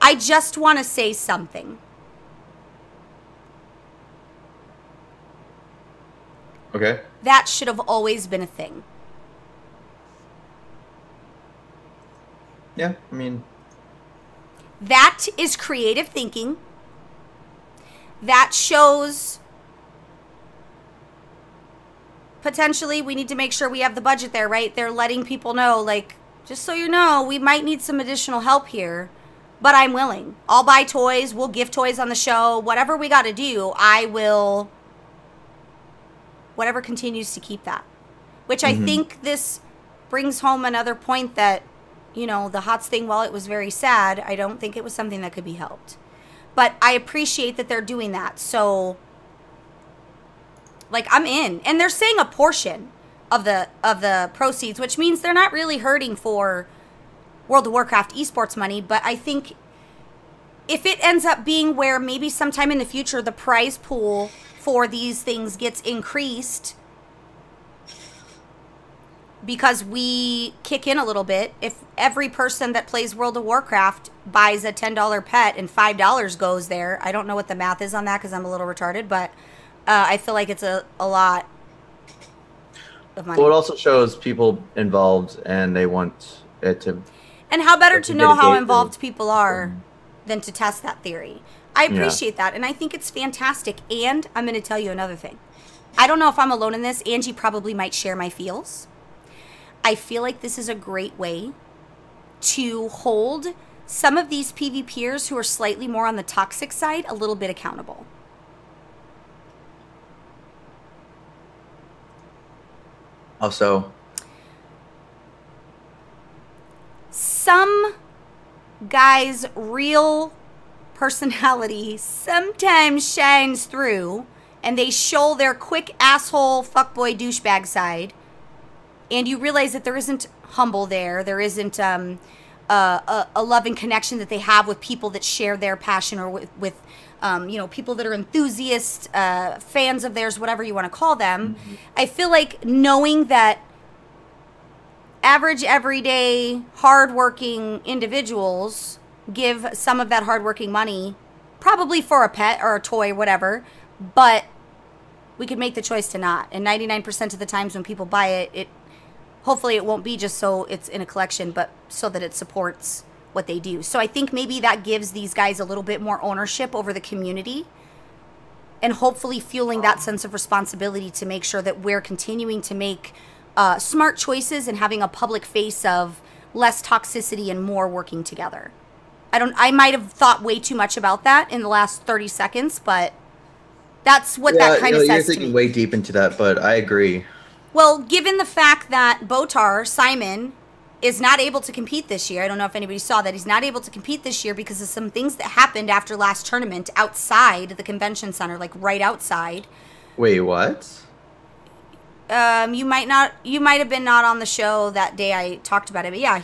B: I just want to say something.
D: Okay.
B: That should have always been a thing.
D: Yeah, I mean,
B: That is creative thinking. That shows potentially we need to make sure we have the budget there, right? They're letting people know, like, just so you know, we might need some additional help here, but I'm willing. I'll buy toys. We'll give toys on the show. Whatever we got to do, I will. Whatever continues to keep that. Which I think this brings home another point that, you know, the HOTS thing, while it was very sad, I don't think it was something that could be helped. But I appreciate that they're doing that. So, like, I'm in. And they're saying a portion of the proceeds, which means they're not really hurting for World of Warcraft esports money. But I think if it ends up being where maybe sometime in the future the prize pool for these things gets increased because we kick in a little bit, if every person that plays World of Warcraft buys a $10 pet and $5 goes there, I don't know what the math is on that because I'm a little retarded, but I feel like it's a lot of money.
D: well, it also shows people involved and they want it to.
B: And how better to know how
D: mitigate
B: involved people are than to test that theory. I appreciate that, and I think it's fantastic. And I'm going to tell you another thing. I don't know if I'm alone in this. Angie probably might share my feels. I feel like this is a great way to hold some of these PvPers who are slightly more on the toxic side a little bit accountable.
D: Also,
B: Some guys' real personality sometimes shines through, and they show their quick asshole fuckboy douchebag side, and you realize that there isn't humble there isn't a love and connection that they have with people that share their passion, or with you know, people that are enthusiasts, fans of theirs, whatever you want to call them. I feel like knowing that average, everyday, hardworking individuals give some of that hardworking money, probably for a pet or a toy, whatever, but we could make the choice to not. And 99% of the times when people buy it, hopefully it won't be just so it's in a collection, but so that it supports what they do. So I think maybe that gives these guys a little bit more ownership over the community, and hopefully fueling that sense of responsibility to make sure that we're continuing to make smart choices and having a public face of less toxicity and more working together. I might have thought way too much about that in the last 30 seconds, but that's what that kind of says to me.
D: You're thinking way deep into that, but I agree.
B: Well, given the fact that Botar, Simon, is not able to compete this year, I don't know if anybody saw that, he's not able to compete this year because of some things that happened after last tournament outside the convention center, like right outside.
D: Wait, what?
B: You might have been not on the show that day I talked about it, but yeah,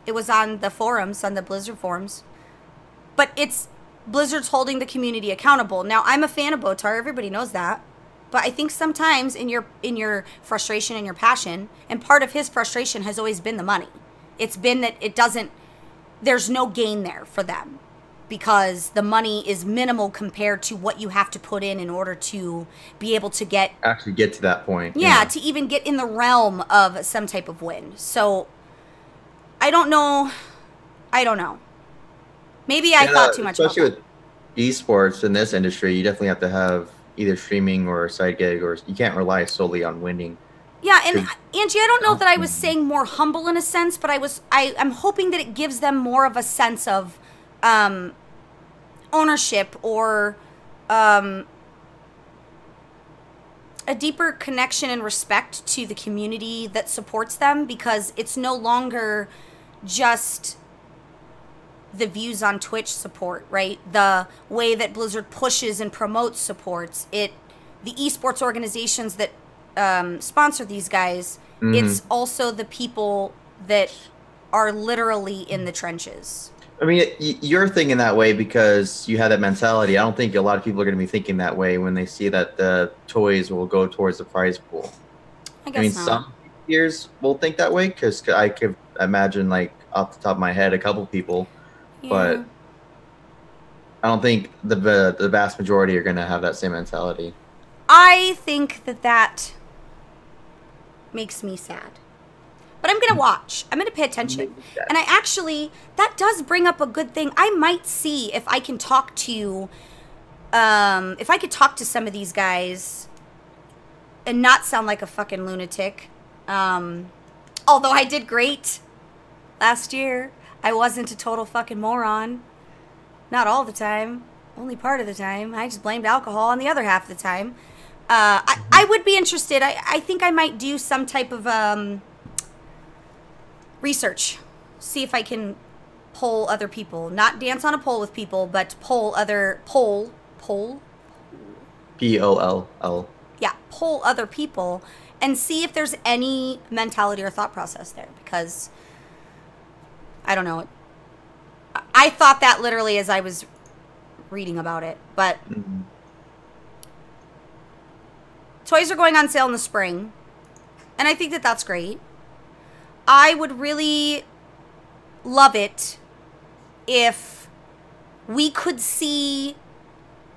B: it was on the forums, on the Blizzard forums. But it's Blizzard's holding the community accountable. Now, I'm a fan of Botar, everybody knows that. But I think sometimes in your frustration and your passion, and part of his frustration has always been the money. It's been that there's no gain there for them, because the money is minimal compared to what you have to put in order to be able to
D: actually get to that point.
B: Yeah, to even get in the realm of some type of win. So I don't know. Maybe I thought too much about that.
D: Especially with esports in this industry, you definitely have to have either streaming or a side gig, or you can't rely solely on winning.
B: Yeah, and Angie, I don't know that I was saying more humble in a sense, but I'm hoping that it gives them more of a sense of ownership, or a deeper connection and respect to the community that supports them, because it's no longer just the views on Twitch support, right? The way that Blizzard pushes and promotes supports it, the esports organizations that sponsor these guys. It's also the people that are literally in the trenches.
D: I mean, you're thinking that way because you have that mentality. I don't think a lot of people are going to be thinking that way when they see that the toys will go towards the prize pool.
B: I guess not.
D: Some peers will think that way because I could imagine, like, off the top of my head, a couple people.
B: Yeah.
D: But I don't think the vast majority are going to have that same mentality.
B: I think that makes me sad. But I'm going to watch. I'm going to pay attention. And that does bring up a good thing. I might see if I can talk to, if I could talk to some of these guys and not sound like a fucking lunatic. Although I did great last year. I wasn't a total fucking moron. Not all the time. Only part of the time. I just blamed alcohol on the other half of the time. I would be interested. I think I might do some type of research. See if I can poll other people. Not dance on a pole with people, but poll.
D: P-O-L-L.
B: Yeah, poll other people and see if there's any mentality or thought process there. Because, I don't know. I thought that literally as I was reading about it. But toys are going on sale in the spring. And I think that that's great. I would really love it if we could see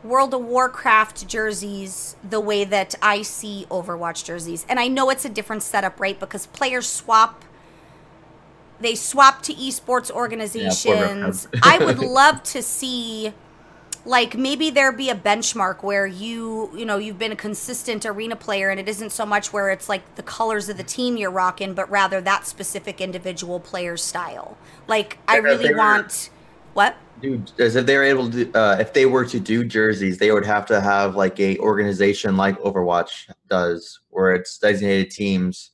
B: World of Warcraft jerseys the way that I see Overwatch jerseys. And I know it's a different setup, right? Because players swap. They swap to esports organizations.
D: Yeah,
B: I would love to see, like, maybe there be a benchmark where you've been a consistent arena player and it isn't so much where it's like the colors of the team you're rocking, but rather that specific individual player's style. Like, I really want... What?
D: Dude, as if they were able to, if they were to do jerseys, they would have to have like a organization like Overwatch does, where it's designated teams,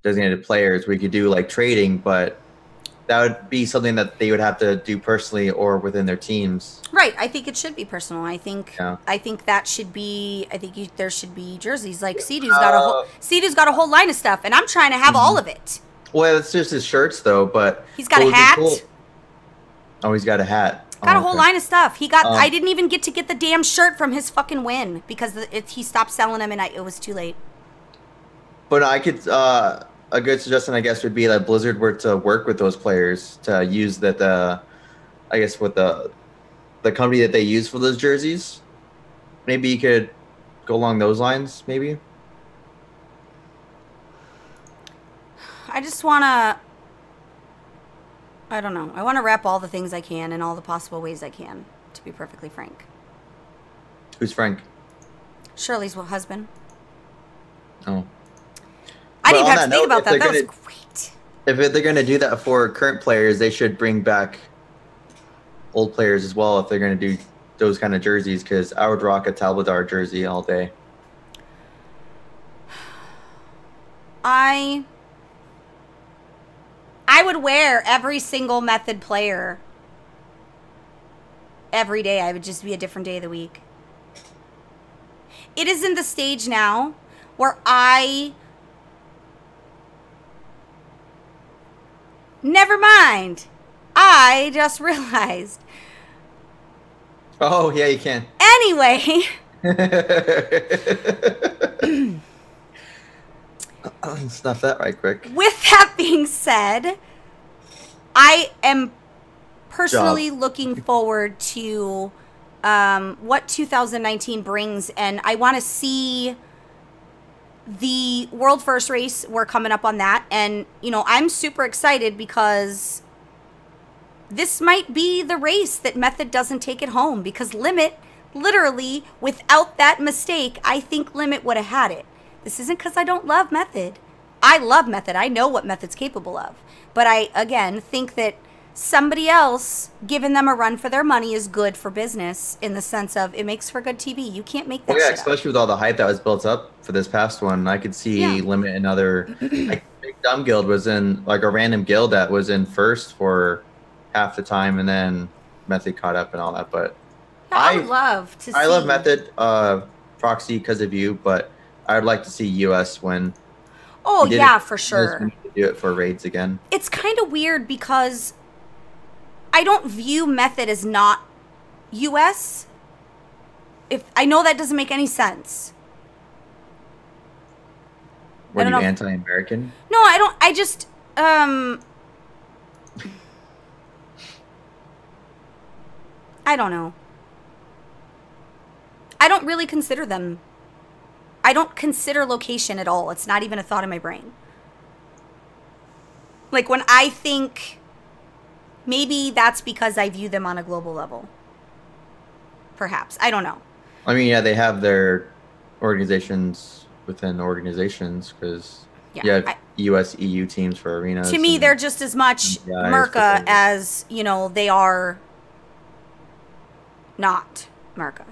D: designated players. We could do like trading, but that would be something that they would have to do personally or within their teams.
B: Right. I think it should be personal. I think that should be. I think there should be jerseys. Like Sea-Doo's got a whole line of stuff, and I'm trying to have all of it.
D: Well, it's just his shirts though, but
B: he's got a hat.
D: Cool. Oh, he's got a hat.
B: Got a whole line of stuff. He got. I didn't even get to get the damn shirt from his fucking win because he stopped selling them, and it was too late.
D: But I could. A good suggestion, I guess, would be that Blizzard were to work with those players to use that. I guess with the company that they use for those jerseys, maybe you could go along those lines. Maybe.
B: I just wanna. I don't know. I want to wrap all the things I can in all the possible ways I can, to be perfectly frank.
D: Who's Frank?
B: Shirley's husband.
D: Oh.
B: I didn't even have to think about that. That was great.
D: If they're going to do that for current players, they should bring back old players as well if they're going to do those kind of jerseys, because I would rock a Talbadar jersey all day.
B: I would wear every single Method player every day. I would just be a different day of the week. It is in the stage now where never mind. I just realized.
D: Oh, yeah, you can.
B: Anyway.
D: Snuff that right quick.
B: With that being said, I am personally looking forward to what 2019 brings, and I want to see the World First race. We're coming up on that, and I'm super excited because this might be the race that Method doesn't take it home, because Limit, literally, without that mistake, I think Limit would have had it. This isn't because I don't love Method. I love Method. I know what Method's capable of. But I, again, think that somebody else giving them a run for their money is good for business, in the sense of it makes for good TV. You can't make that shit up.
D: Especially with all the hype that was built up for this past one. I could see Limit another. Like, Big Dumb Guild was in, like, a random guild that was in first for half the time, and then Method caught up and all that. But
B: I would love to see.
D: I love Method, Proxy, because of you, but I'd like to see US win.
B: Oh,
D: We did
B: yeah,
D: it-
B: for
D: we
B: sure.
D: need to do it for raids again.
B: It's kind of weird because I don't view Method as not US. If I know that doesn't make any sense.
D: Were
B: don't
D: you
B: know if-
D: anti-American?
B: No, I don't. I just I don't know. I don't really consider them. I don't consider location at all. It's not even a thought in my brain. Like when I think, maybe that's because I view them on a global level. Perhaps. I don't know.
D: I mean, yeah, they have their organizations within organizations because you have US, EU teams for arenas.
B: To me,
D: and
B: they're just as much
D: MPIs
B: Merca
D: for-
B: as, they are not Merca.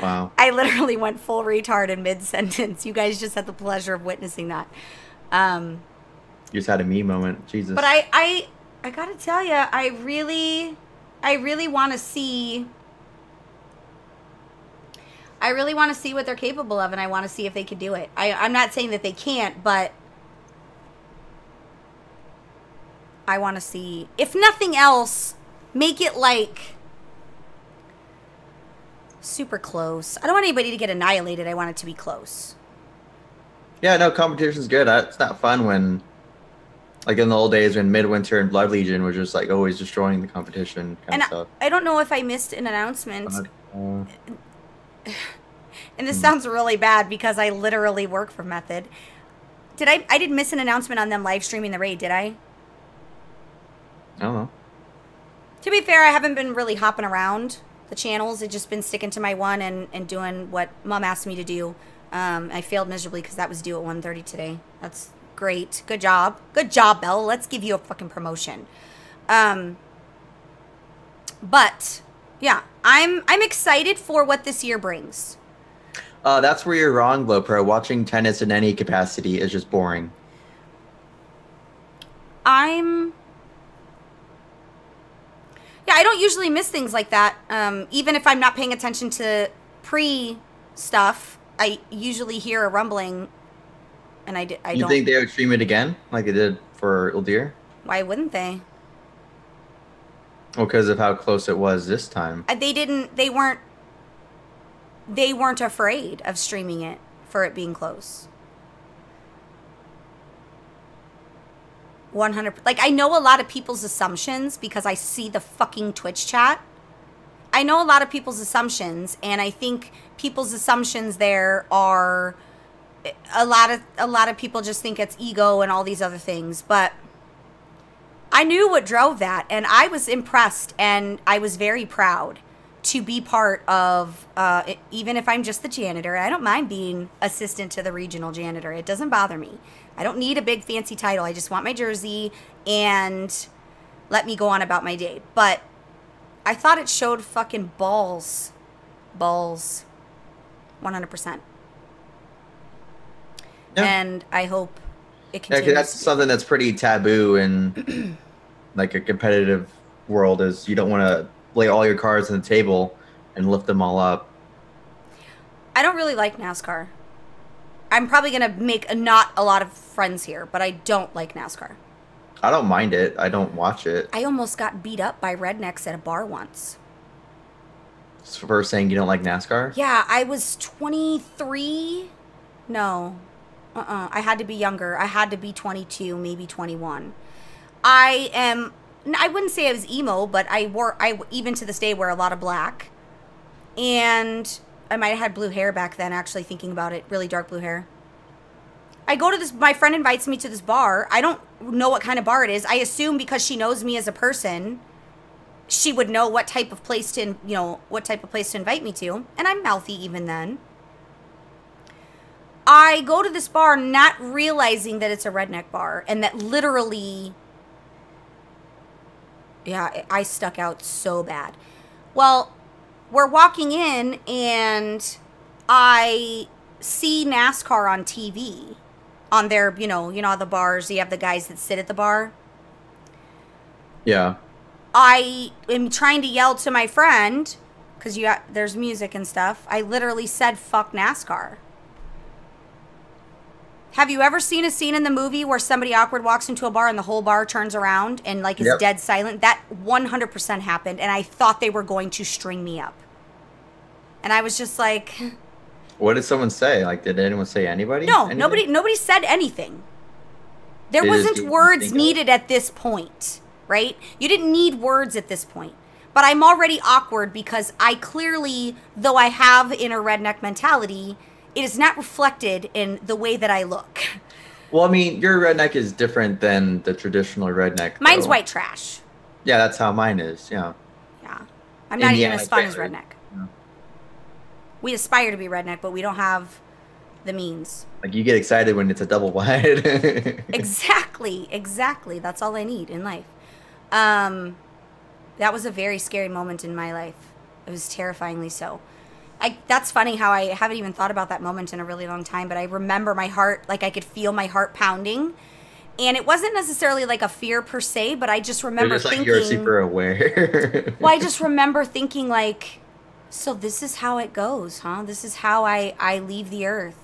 D: Wow.
B: I literally went full retard in mid-sentence. You guys just had the pleasure of witnessing that.
D: You just had a me moment. Jesus.
B: But I gotta tell you, I really want to see. I really want to see what they're capable of, and I want to see if they can do it. I'm not saying that they can't, but I want to see. If nothing else, make it like super close. I don't want anybody to get annihilated. I want it to be close.
D: Yeah, no, competition's good. It's not fun when, like in the old days when Midwinter and Blood Legion was just like always destroying the competition kind of stuff.
B: I don't know if I missed an announcement.
D: But,
B: And this sounds really bad because I literally work for Method. I did miss an announcement on them live streaming the raid, did I?
D: I don't know.
B: To be fair, I haven't been really hopping around the channels. I've just been sticking to my one and doing what Mom asked me to do. I failed miserably because that was due at 1:30 today. That's great. Good job. Good job, Belle. Let's give you a fucking promotion. But yeah, I'm excited for what this year brings.
D: That's where you're wrong, Glowpro. Watching tennis in any capacity is just boring.
B: Yeah, I don't usually miss things like that. Even if I'm not paying attention to pre-stuff, I usually hear a rumbling, and I don't.
D: You think they would stream it again, like they did for Uldir?
B: Why wouldn't they?
D: Well, because of how close it was this time.
B: They weren't afraid of streaming it for it being close. 100%. Like, I know a lot of people's assumptions because I see the fucking Twitch chat. I know a lot of people's assumptions, and I think people's assumptions there are a lot of people just think it's ego and all these other things, but I knew what drove that, and I was impressed, and I was very proud to be part of, even if I'm just the janitor. I don't mind being assistant to the regional janitor. It doesn't bother me. I don't need a big fancy title. I just want my jersey and let me go on about my day. But I thought it showed fucking balls. Balls. 100%.
D: Yeah.
B: And I hope it
D: Yeah,
B: continues.
D: because that's something that's pretty taboo in like a competitive world. Is you don't want to lay all your cards on the table and lift them all up.
B: I don't really like NASCAR. I'm probably going to make not a lot of friends here, but I don't like NASCAR.
D: I don't mind it. I don't watch it.
B: I almost got beat up by rednecks at a bar once.
D: For saying you don't like NASCAR?
B: Yeah, I was 23. No. I had to be younger. I had to be 22, maybe 21. I wouldn't say I was emo, but I even to this day wear a lot of black. And I might have had blue hair back then, actually, thinking about it. Really dark blue hair. I go to this, my friend invites me to this bar. I don't know what kind of bar it is. I assume because she knows me as a person, she would know what type of place to, invite me to. And I'm mouthy even then. I go to this bar not realizing that it's a redneck bar and that literally, yeah, I stuck out so bad. Well, we're walking in and I see NASCAR on TV on their, the bars, you have the guys that sit at the bar.
D: Yeah.
B: I am trying to yell to my friend, because there's music and stuff. I literally said fuck NASCAR. Have you ever seen a scene in the movie where somebody awkward walks into a bar and the whole bar turns around and like is dead silent? That 100% happened, and I thought they were going to string me up. And I was just like,
D: what did someone say? Like, did anyone say anybody?
B: No, nobody said anything. There wasn't words needed at this point, right? You didn't need words at this point. But I'm already awkward because I clearly, though I have inner redneck mentality, it is not reflected in the way that I look.
D: Well, I mean, your redneck is different than the traditional redneck.
B: Mine's
D: though.
B: white trash.
D: Yeah, that's how mine is. Yeah.
B: Yeah. I'm not even as fun as redneck. Yeah. We aspire to be redneck, but we don't have the means.
D: Like, you get excited when it's a double wide.
B: Exactly. That's all I need in life. That was a very scary moment in my life. It was terrifyingly so. That's funny how I haven't even thought about that moment in a really long time, but I remember my heart, like I could feel my heart pounding. And it wasn't necessarily like a fear per se, but I just remember thinking...
D: You're super aware.
B: Well, I just remember thinking like, so this is how it goes, huh? This is how I leave the earth.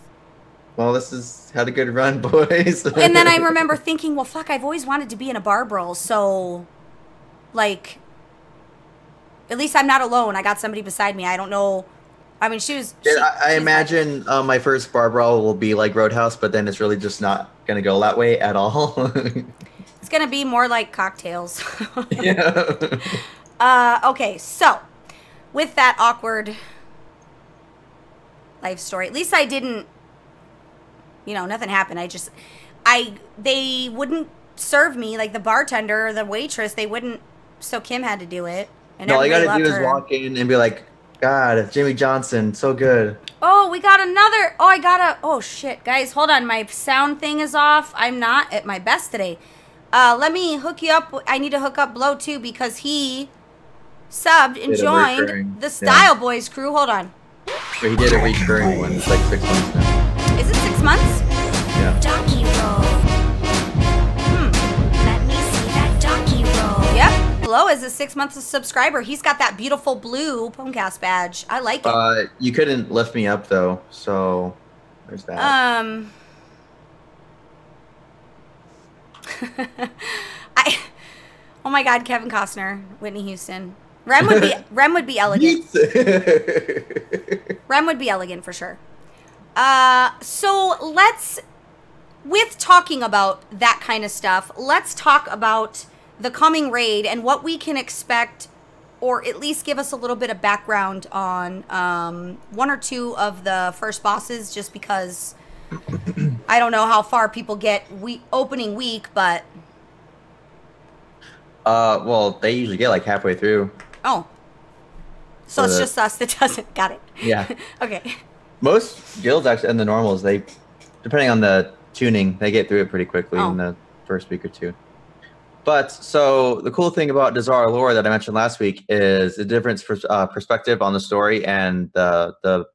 D: Well, this is had a good run, boys.
B: And then I remember thinking, well, fuck, I've always wanted to be in a bar brawl, so, like, at least I'm not alone. I got somebody beside me. I don't know... I mean,
D: I imagine my first bar brawl will be like Roadhouse, but then it's really just not going to go that way at all.
B: It's going to be more like cocktails.
D: Yeah.
B: Okay, so with that awkward life story, at least I didn't, nothing happened. They wouldn't serve me, like the bartender or the waitress, they wouldn't, so Kim had to do it. And
D: all you got to do is walk in and be like, God, Jimmy Johnson, so good.
B: Oh, we got another. Oh, shit. Guys, hold on. My sound thing is off. I'm not at my best today. Let me hook you up. I need to hook up Blow, too, because he subbed and joined the Style Boys crew. Hold on.
D: So he did a recurring one. It's like 6 months now.
B: Is it 6 months?
D: Yeah.
G: Donkey roll. Let me see that donkey roll.
B: Yep. Blow is a 6 month subscriber. He's got that beautiful blue Pwnecast badge. I like it.
D: You couldn't lift me up though, so there's that.
B: Oh my God, Kevin Costner, Whitney Houston. Rem would be elegant. Rem would be elegant for sure. So with talking about that kind of stuff, let's talk about the coming raid and what we can expect, or at least give us a little bit of background on one or two of the first bosses, just because I don't know how far people get opening week, but
D: well, they usually get like halfway through.
B: Oh, so it's just us that doesn't. Got it.
D: Yeah.
B: Okay.
D: Most guilds actually, and the normals, they, depending on the tuning, they get through it pretty quickly in the first week or two. But so the cool thing about Dazar lore that I mentioned last week is the difference perspective on the story and the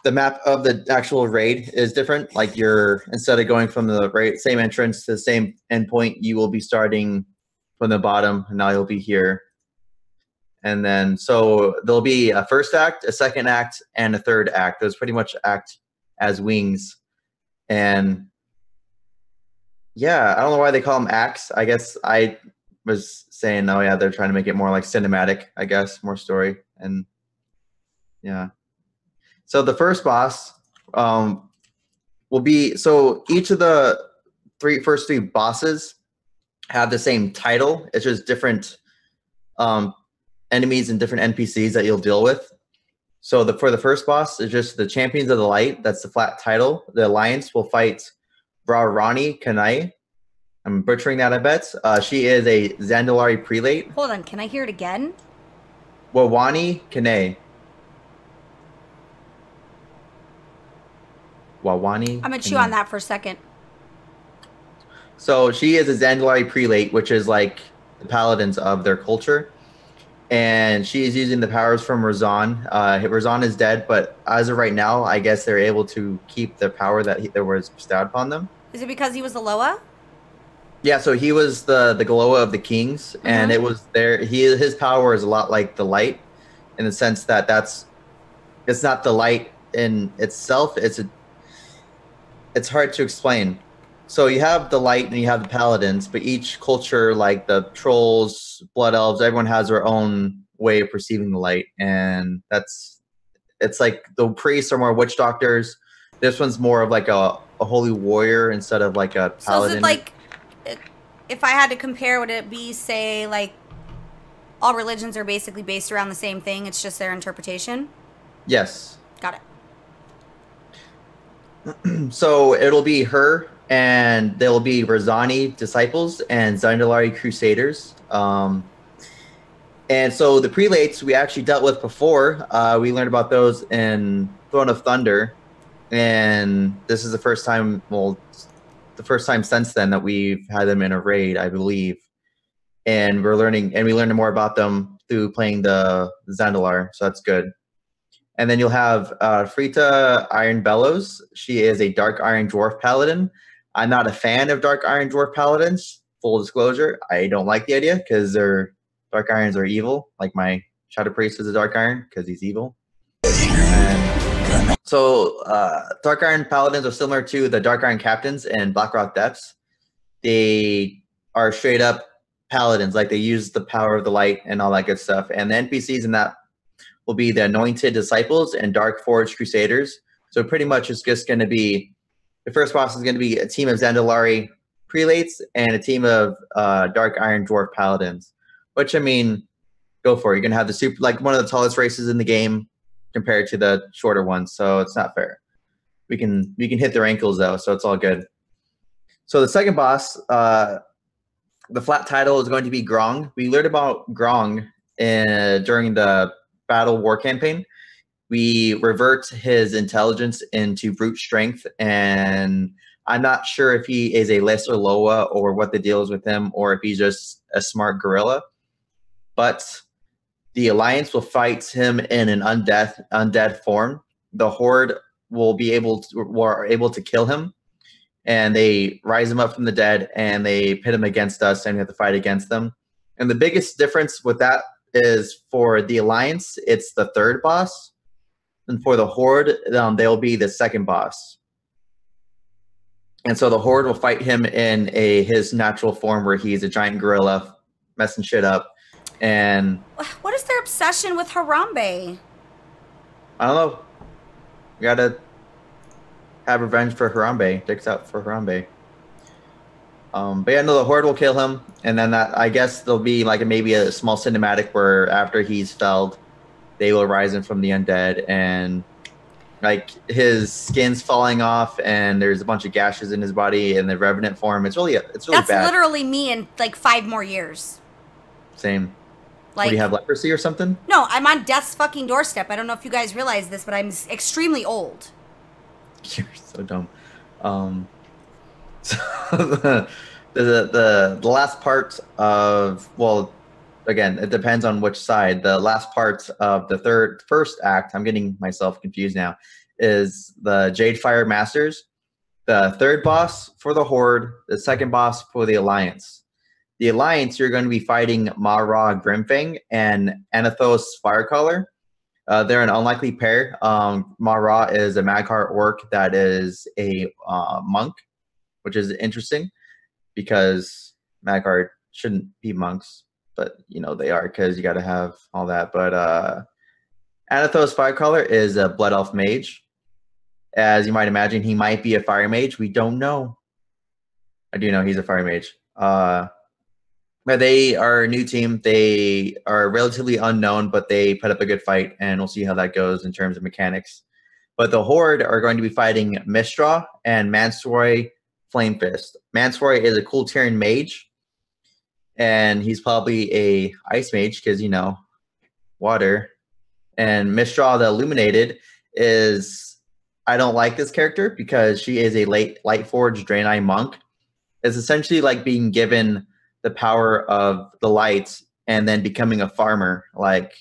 D: map of the actual raid is different. Like instead of going from the same entrance to the same endpoint, you will be starting from the bottom, and now you'll be here. And then so there'll be a first act, a second act, and a third act. Those pretty much act as wings. And yeah, I don't know why they call them acts. I guess I was saying, oh yeah, they're trying to make it more like cinematic, I guess, more story. And yeah. So the first boss will be, so each of the first three bosses have the same title. It's just different enemies and different NPCs that you'll deal with. So for the first boss, it's just the Champions of the Light. That's the flat title. The Alliance will fight Rarani Kanai. I'm butchering that, I bet. She is a Zandalari prelate.
B: Hold on, can I hear it again?
D: Wawani Kanai. Wawani.
B: I'm gonna chew on that for a second.
D: So she is a Zandalari prelate, which is like the paladins of their culture. And she is using the powers from Razan. Razan is dead, but as of right now, I guess they're able to keep the power that was bestowed upon them.
B: Is it because he was a Loa?
D: Yeah, so he was the Galoa of the kings, and it was there. His power is a lot like the light, in the sense that it's not the light in itself. It's hard to explain. So you have the light and you have the paladins, but each culture, like the trolls, blood elves, everyone has their own way of perceiving the light, and it's like the priests are more witch doctors. This one's more of like a holy warrior instead of like a
B: So is
D: paladin.
B: it like, if I had to compare, would it be, say, like, all religions are basically based around the same thing, it's just their interpretation?
D: Yes.
B: Got it.
D: So it'll be her, and there'll be Razani disciples and Zandalari crusaders. And so the prelates we actually dealt with before. We learned about those in Throne of Thunder, and this is the first time. Well, the first time since then that we've had them in a raid, I believe. And we learned more about them through playing the Zandalar, so that's good. And then you'll have Frita Iron Bellows. She is a Dark Iron Dwarf Paladin. I'm not a fan of Dark Iron Dwarf Paladins. Full disclosure, I don't like the idea because their Dark Irons are evil. Like my Shadow Priest is a Dark Iron because he's evil. And so Dark Iron Paladins are similar to the Dark Iron Captains in Blackrock Depths. They are straight up Paladins. Like they use the power of the light and all that good stuff. And the NPCs in that will be the Anointed Disciples and Dark Forged Crusaders. So pretty much it's just going to be, the first boss is going to be a team of Zandalari Prelates and a team of Dark Iron Dwarf Paladins. Which, I mean, go for it. You're going to have the super, like one of the tallest races in the game compared to the shorter ones. So it's not fair. We can hit their ankles though, so it's all good. So the second boss, the flat title is going to be Grong. We learned about Grong during the Battle War campaign. We revert his intelligence into brute strength, and I'm not sure if he is a lesser Loa or what the deal is with him, or if he's just a smart gorilla. But the Alliance will fight him in an undead form. The Horde were able to kill him, and they rise him up from the dead, and they pit him against us, and we have to fight against them. And the biggest difference with that is for the Alliance, it's the third boss. And for the Horde, they'll be the second boss. And so the Horde will fight him in his natural form where he's a giant gorilla messing shit up. And
B: What is their obsession with Harambe?
D: I don't know. We gotta have revenge for Harambe. Dicks out for Harambe. But yeah, no, the Horde will kill him, and then I guess there'll be like maybe a small cinematic where after he's felled, they will rise him from the undead, and like his skin's falling off, and there's a bunch of gashes in his body in the revenant form. It's really
B: That's
D: bad.
B: literally me in like 5 more years.
D: Same.
B: Like,
D: What, do you have leprosy or something?
B: No, I'm on death's fucking doorstep. I don't know if you guys realize this, but I'm extremely old.
D: You're so dumb. So the last part of, well, again, it depends on which side. The last part of the first act, I'm getting myself confused now, is the Jadefire Masters. The third boss for the Horde, the second boss for the Alliance. The Alliance, you're going to be fighting Ma-Ra Grimfang and Anathos Firecaller. They're an unlikely pair. Ma-Ra is a Magheart orc that is a monk, which is interesting because Magheart shouldn't be monks, but you know they are because you got to have all that. But Anathos Firecaller is a Blood Elf mage. As you might imagine, he might be a fire mage. We don't know. I do know he's a fire mage. But they are a new team. They are relatively unknown, but they put up a good fight, and we'll see how that goes in terms of mechanics. But the Horde are going to be fighting Mistra and Mansroy Flamefist. Mansroy is a cool Tyrian mage, and he's probably a ice mage because, you know, water. And Mistra, the Illuminated, is... I don't like this character because she is a Lightforged Draenei monk. It's essentially like being given the power of the light and then becoming a farmer. Like,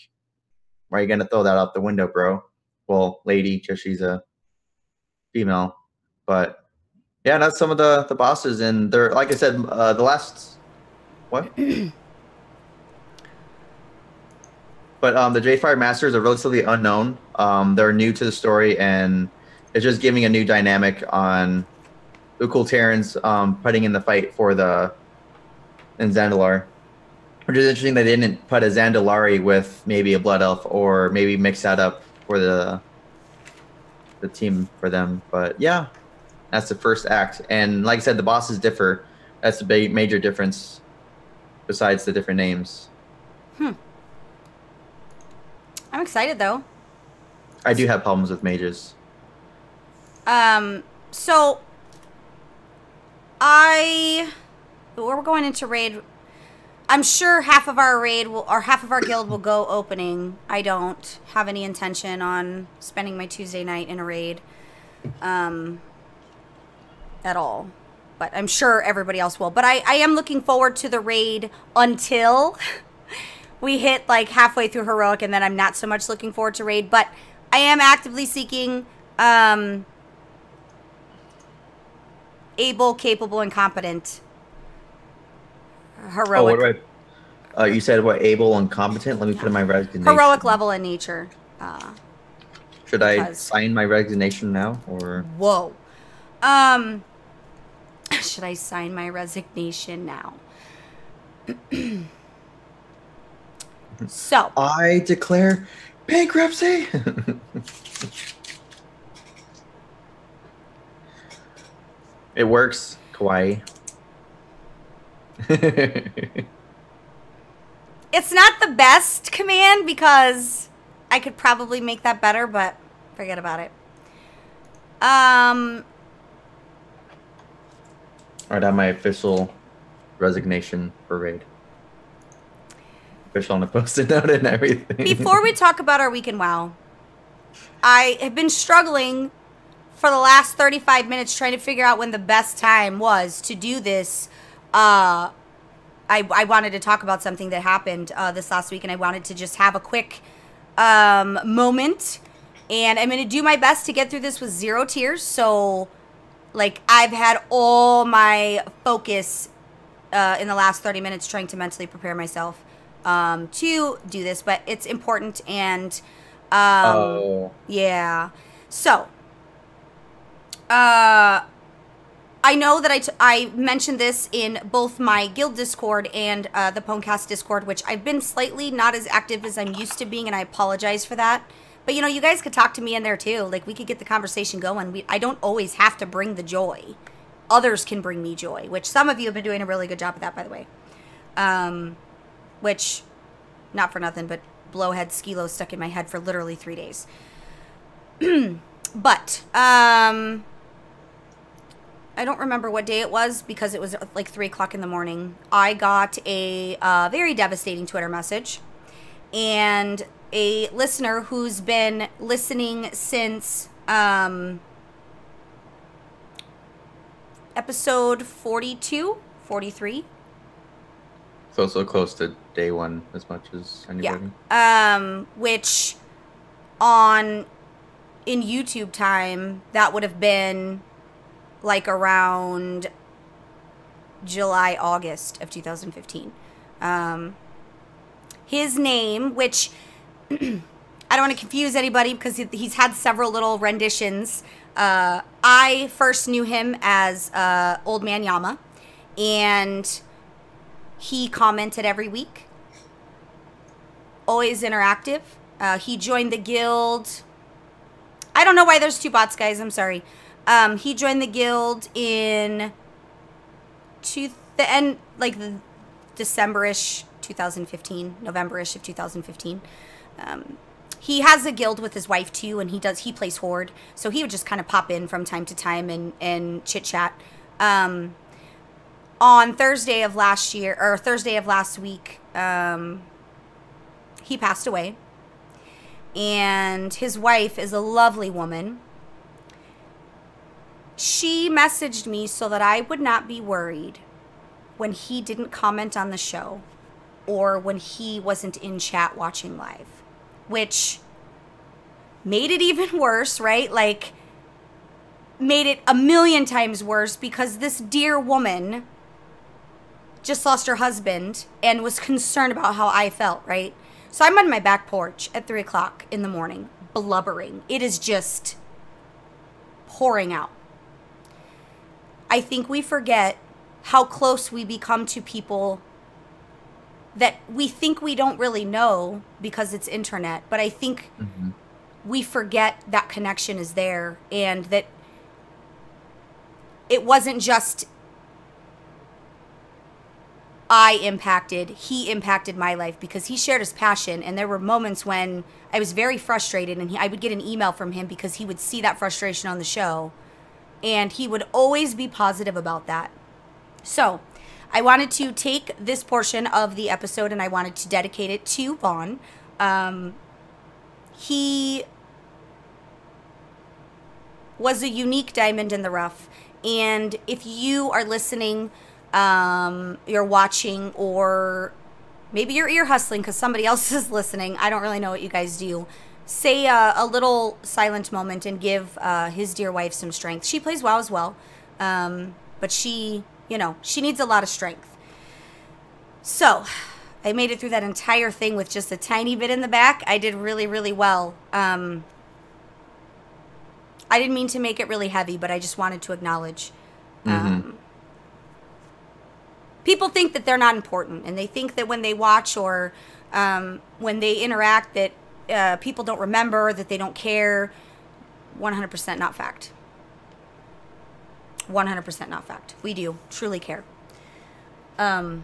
D: why are you going to throw that out the window, bro? Well, lady, because she's a female. But Yeah, that's some of the bosses, and they're like I said, the last what? But the J5 Masters are relatively unknown. They're new to the story, and it's just giving a new dynamic on Ukul Terran's putting in the fight for the in Zandalar. Which is interesting they didn't put a Zandalari with maybe a Blood Elf or maybe mix that up for the team for them. But yeah, that's the first act. And like I said, the bosses differ. That's the big major difference besides the different names.
B: I'm excited though.
D: I do have problems with mages.
B: So we're going into raid. I'm sure half of our raid will, or half of our guild will go opening. I don't have any intention on spending my Tuesday night in a raid, at all. But I'm sure everybody else will. But I am looking forward to the raid until we hit like halfway through heroic, and then I'm not so much looking forward to raid. But I am actively seeking able, capable, and competent heroic.
D: Oh, what do I? You said what? Able and competent. Let me put in my resignation.
B: Heroic level in nature.
D: Should I sign my resignation now, or?
B: Whoa. Should I sign my resignation now? So.
D: I declare bankruptcy. It works, Kawaii.
B: It's not the best command because I could probably make that better, but forget about it.
D: Alright, I have my official resignation for raid. Official on the post-it note and everything.
B: Before we talk about our week in WoW, I have been struggling for the last 35 minutes trying to figure out when the best time was to do this. I wanted to talk about something that happened this last week, and I wanted to just have a quick moment. And I'm going to do my best to get through this with 0 tears. So, like, I've had all my focus in the last 30 minutes trying to mentally prepare myself to do this. But it's important, and yeah. So, I know that I mentioned this in both my guild Discord and the Pwnecast Discord, which I've been slightly not as active as I'm used to being, and I apologize for that. But, you know, you guys could talk to me in there, too. Like, we could get the conversation going. I don't always have to bring the joy. Others can bring me joy, which some of you have been doing a really good job of that, by the way. Which, not for nothing, but Blowhead Skilo stuck in my head for literally 3 days. But, I don't remember what day it was because it was like 3 o'clock in the morning. I got a very devastating Twitter message. And a listener who's been listening since episode 42, 43.
D: So close to day one as much as anybody.
B: Yeah. Which in YouTube time, that would have been like around July, August of 2015. His name, which I don't want to confuse anybody because he's had several little renditions. I first knew him as Old Man Yama, and he commented every week. Always interactive. He joined the guild. I don't know why there's 2 bots, guys. I'm sorry. He joined the guild in December-ish 2015, November-ish of 2015. He has a guild with his wife too, and he plays Horde, so he would just kind of pop in from time to time and chit chat. On Thursday of last week, he passed away, and his wife is a lovely woman. She messaged me so that I would not be worried when he didn't comment on the show or when he wasn't in chat watching live, which made it even worse, right? Like, made it a million times worse because this dear woman just lost her husband and was concerned about how I felt, right? So I'm on my back porch at 3 o'clock in the morning, blubbering. It is just pouring out. I think we forget how close we become to people that we think we don't really know because it's internet. But I think we forget that connection is there and that it wasn't just I impacted, he impacted my life because he shared his passion. And there were moments when I was very frustrated and I would get an email from him because he would see that frustration on the show. And he would always be positive about that. So I wanted to take this portion of the episode and I wanted to dedicate it to Vaughn. He was a unique diamond in the rough. And if you are listening, you're watching, or maybe you're ear hustling because somebody else is listening, I don't really know what you guys do, say a little silent moment and give his dear wife some strength. She plays WoW as well, but she needs a lot of strength. So I made it through that entire thing with just a tiny bit in the back. I did really, really well. I didn't mean to make it really heavy, but I just wanted to acknowledge. People think that they're not important, and they think that when they watch or when they interact that people don't remember, that they don't care. 100% not fact. 100% not fact. We do truly care. And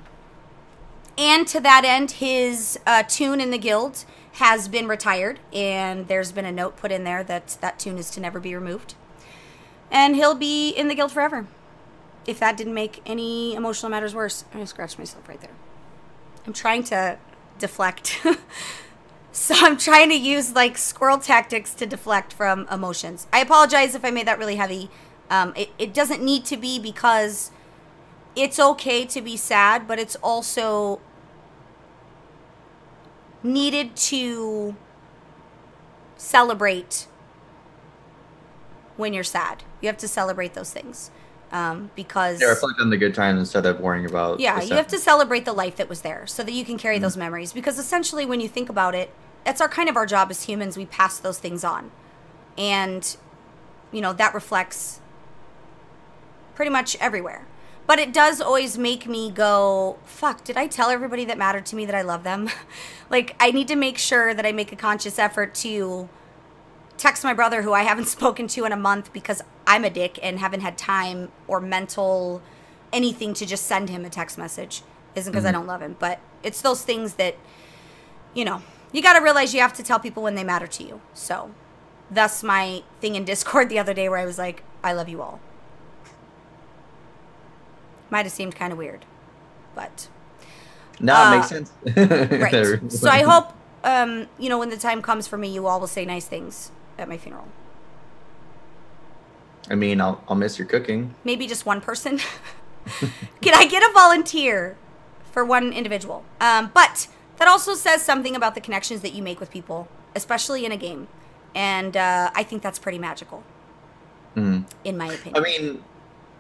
B: to that end, his tune in the guild has been retired, and there's been a note put in there that that tune is to never be removed. And he'll be in the guild forever. If that didn't make any emotional matters worse, I'm going to scratch myself right there. I'm trying to deflect. So I'm trying to use like squirrel tactics to deflect from emotions. I apologize if I made that really heavy. It doesn't need to be, because it's okay to be sad, but it's also needed to celebrate when you're sad. You have to celebrate those things. Because
D: reflect on the good times instead of worrying about
B: you have to celebrate the life that was there so that you can carry those memories, because essentially when you think about it, that's our job as humans. We pass those things on, and that reflects pretty much everywhere. But it does always make me go, fuck, did I tell everybody that mattered to me that I love them? Like, I need to make sure that I make a conscious effort to text my brother, who I haven't spoken to in a month because I'm a dick and haven't had time or mental anything to just send him a text message. Isn't because I don't love him, but it's those things that, you got to realize you have to tell people when they matter to you. So thus my thing in Discord the other day where I was like, I love you all. Might have seemed kind of weird, but
D: no, it makes sense.
B: Right. So I hope, when the time comes for me, you all will say nice things at my funeral.
D: I mean, I'll miss your cooking.
B: Maybe just one person. Can I get a volunteer for one individual? But that also says something about the connections that you make with people, especially in a game. And I think that's pretty magical, in my opinion.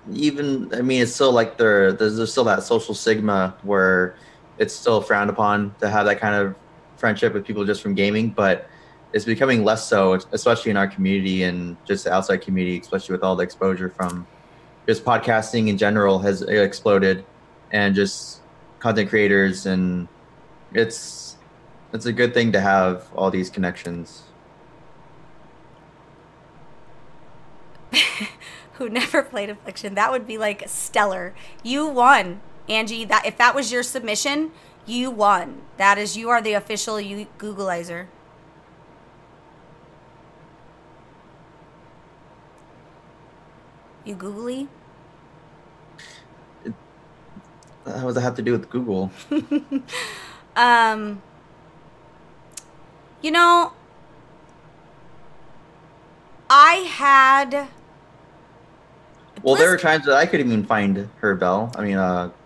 D: It's still like there's still that social stigma where it's still frowned upon to have that kind of friendship with people just from gaming, but it's becoming less so, especially in our community and just the outside community, especially with all the exposure from just podcasting in general has exploded, and just content creators, and it's a good thing to have all these connections.
B: Who never played Affliction? That would be like stellar. You won, Angie. That if that was your submission, you won. You are the official Googleizer. You googly?
D: What does that have to do with Google?
B: I had...
D: Well, there were times that I couldn't even find her Belle.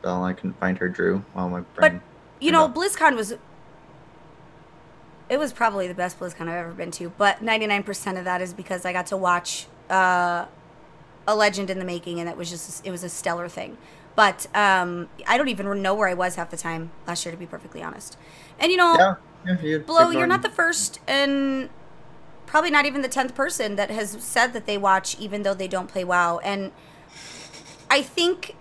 D: Belle, I couldn't find her Drew. Well, my brain.
B: But, BlizzCon was... It was probably the best BlizzCon I've ever been to, but 99% of that is because I got to watch a legend in the making, and it was a stellar thing. But I don't even know where I was half the time last year, to be perfectly honest. And Blow, you're not the first and probably not even the 10th person that has said that they watch even though they don't play WoW. And I think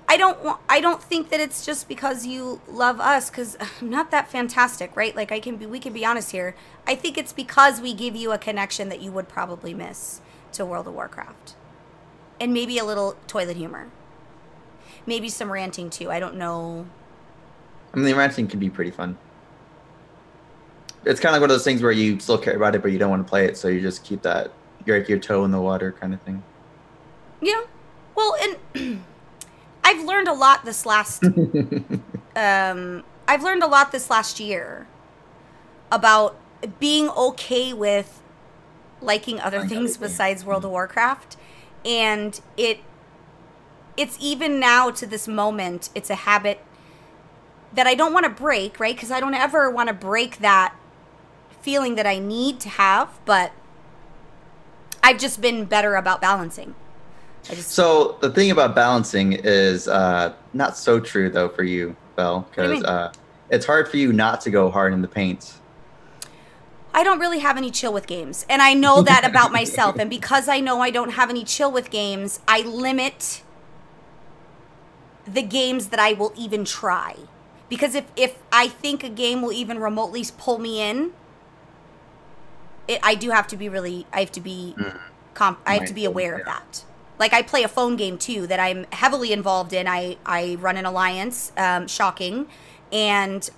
B: I don't think that it's just because you love us, because I'm not that fantastic, right? Like we can be honest here. I think it's because we give you a connection that you would probably miss to World of Warcraft. And maybe a little toilet humor. Maybe some ranting too. I don't know.
D: I mean, the ranting can be pretty fun. It's kind of like one of those things where you still care about it, but you don't want to play it, so you just keep that your toe in the water kind of thing.
B: Yeah. Well, and I've learned a lot this last year about being okay with liking other things besides World of Warcraft, and it's even now to this moment, it's a habit that I don't want to break, right? Because I don't ever want to break that feeling that I need to have, but I've just been better about balancing.
D: So the thing about balancing is not so true, though, for you, Belle, because it's hard for you not to go hard in the paint.
B: I don't really have any chill with games, and I know that about myself. And because I know I don't have any chill with games, I limit the games that I will even try. Because if I think a game will even remotely pull me in, I have to be aware of that. Like, I play a phone game, too, that I'm heavily involved in. I run an alliance, shocking, and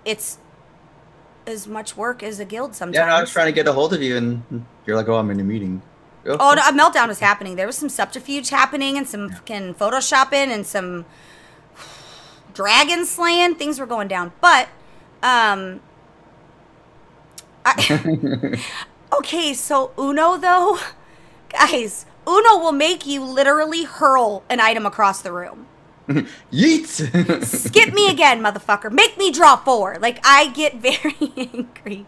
B: it's as much work as a guild sometimes.
D: Yeah, I was trying to get a hold of you, and you're like, oh, I'm in a meeting.
B: No, a meltdown was happening. There was some subterfuge happening, and some fucking photoshopping, and some dragon slaying. Things were going down. But, okay, so Uno, though, guys, Uno will make you literally hurl an item across the room.
D: Yeet!
B: Skip me again, motherfucker. Make me draw 4. Like, I get very angry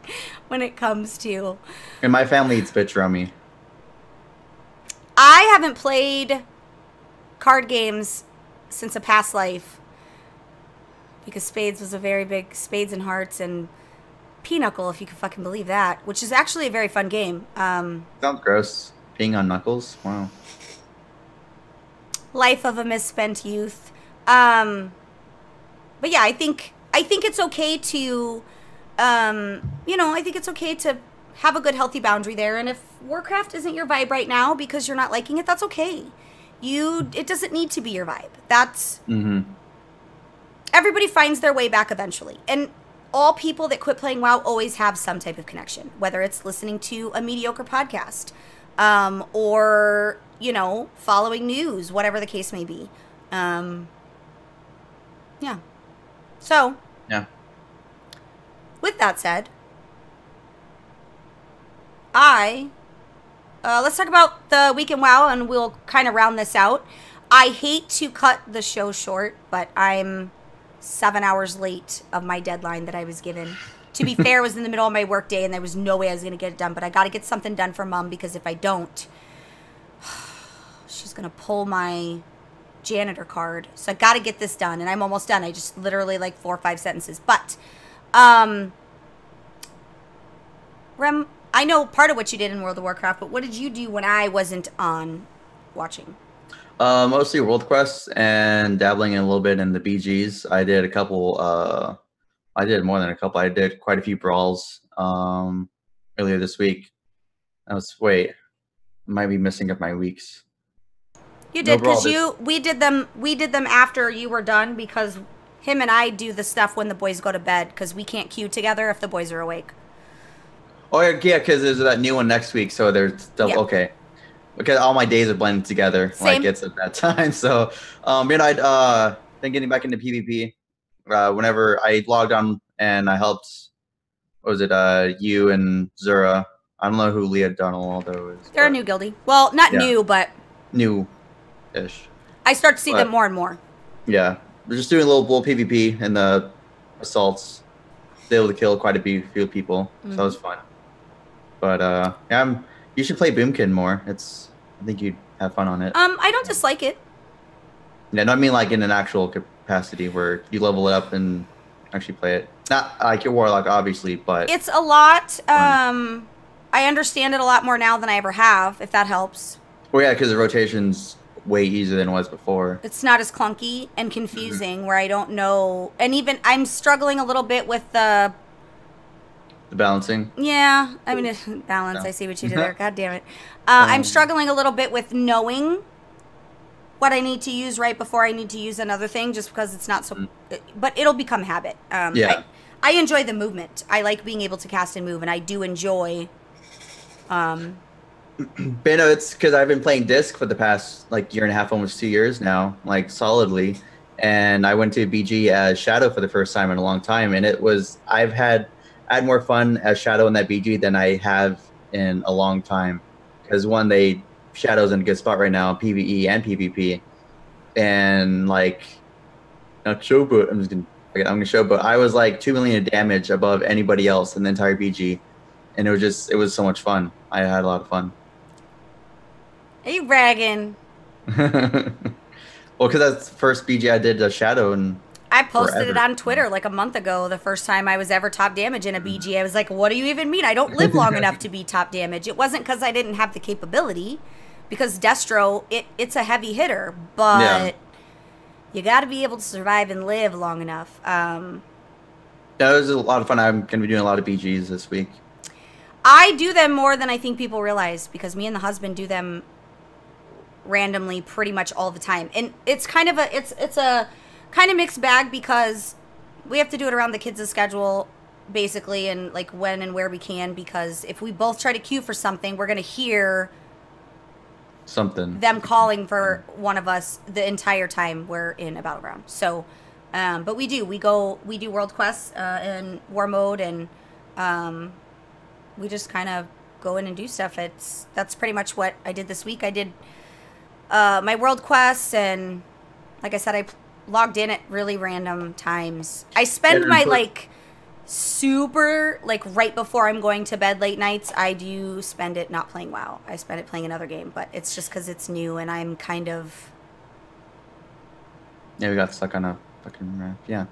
B: when it comes to...
D: In my family, it's bitch rummy.
B: I haven't played card games since a past life. Because Spades was a very big... Spades and Hearts and Pinochle, if you can fucking believe that. Which is actually a very fun game.
D: Sounds gross. Peeing on knuckles? Wow.
B: Life of a misspent youth. But yeah, I think it's okay to, I think it's okay to have a good, healthy boundary there. And if Warcraft isn't your vibe right now because you're not liking it, that's okay. It doesn't need to be your vibe. That's, everybody finds their way back eventually. And all people that quit playing WoW always have some type of connection, whether it's listening to a mediocre podcast, or, following news, whatever the case may be. Yeah. So.
D: Yeah.
B: With that said, let's talk about the week in WoW, and we'll kind of round this out. I hate to cut the show short, but I'm 7 hours late of my deadline that I was given. To be fair, it was in the middle of my work day, and there was no way I was going to get it done. But I got to get something done for Mom, because if I don't, she's going to pull my janitor card. So I got to get this done, and I'm almost done. I just literally 4 or 5 sentences. But, Rem, I know part of what you did in World of Warcraft, but what did you do when I wasn't on watching?
D: Mostly World Quests and dabbling in a little bit in the BGs. I did a couple, I did more than a couple. I did quite a few brawls earlier this week. I might be missing up my weeks.
B: You did, because we did them after you were done, because him and I do the stuff when the boys go to bed, because we can't queue together if the boys are awake.
D: Oh yeah, because there's that new one next week, so there's double. Yep. Okay, because all my days are blended together.
B: Same.
D: Like it's at that time. So, I'd been getting back into PvP. Whenever I logged on and I helped, what was it? You and Zura. I don't know who Leah Donaldo is.
B: They're a new guildie. Well, not new, but
D: new-ish.
B: I start to see them more and more.
D: Yeah, we're just doing a little PvP and the assaults. They able to kill quite a few people, so that was fun. But you should play Boomkin more. It's I think you'd have fun on it.
B: I don't dislike it.
D: Yeah, no, I mean like in an actual capacity where you level it up and actually play it. Not like your Warlock, obviously, but
B: It's a lot. I understand it a lot more now than I ever have, if that helps.
D: well, yeah, because the rotation's way easier than it was before.
B: It's not as clunky and confusing where I don't know. And even I'm struggling a little bit with the
D: balancing.
B: Yeah, I mean, balance.
D: No.
B: I see what you did there. God damn it. I'm struggling a little bit with knowing what I need to use right before I need to use another thing, just because it's not so. But it'll become habit.
D: Yeah.
B: I enjoy the movement. I like being able to cast and move, and I do enjoy.
D: But no, it's because I've been playing disc for the past like year and a half, almost 2 years now, like solidly. And I went to BG as Shadow for the first time in a long time, and it was I had more fun as Shadow in that BG than I have in a long time. Because one, Shadow's in a good spot right now, PvE and PvP, and like not showboat. I'm gonna showboat. I was like 2 million of damage above anybody else in the entire BG, and it was so much fun. I had a lot of fun.
B: Are you bragging?
D: Well, because that's the first BG I did a Shadow, and
B: I posted
D: forever.
B: it on Twitter like a month ago, the first time I was ever top damage in a BG. I was like, what do you even mean? I don't live long enough to be top damage. It wasn't because I didn't have the capability, because Destro, it's a heavy hitter, but you got to be able to survive and live long enough.
D: Yeah, it was a lot of fun. I'm going to be doing a lot of BGs this week.
B: I do them more than I think people realize, because me and the husband do them randomly pretty much all the time. And it's kind of it's a kind of mixed bag, because we have to do it around the kids' schedule, basically, and like when and where we can, because if we both try to queue for something, we're going to hear
D: Something.
B: them calling for one of us the entire time we're in a battleground. So, but we do world quests in war mode, and we just kind of go in and do stuff. That's pretty much what I did this week. I did my world quests, and like I said, I logged in at really random times. I spend my like super like right before I'm going to bed late nights. I do spend it not playing WoW. I spend it playing another game, but it's just because it's new and I'm kind of.
D: Yeah, we got stuck on a fucking map. Yeah.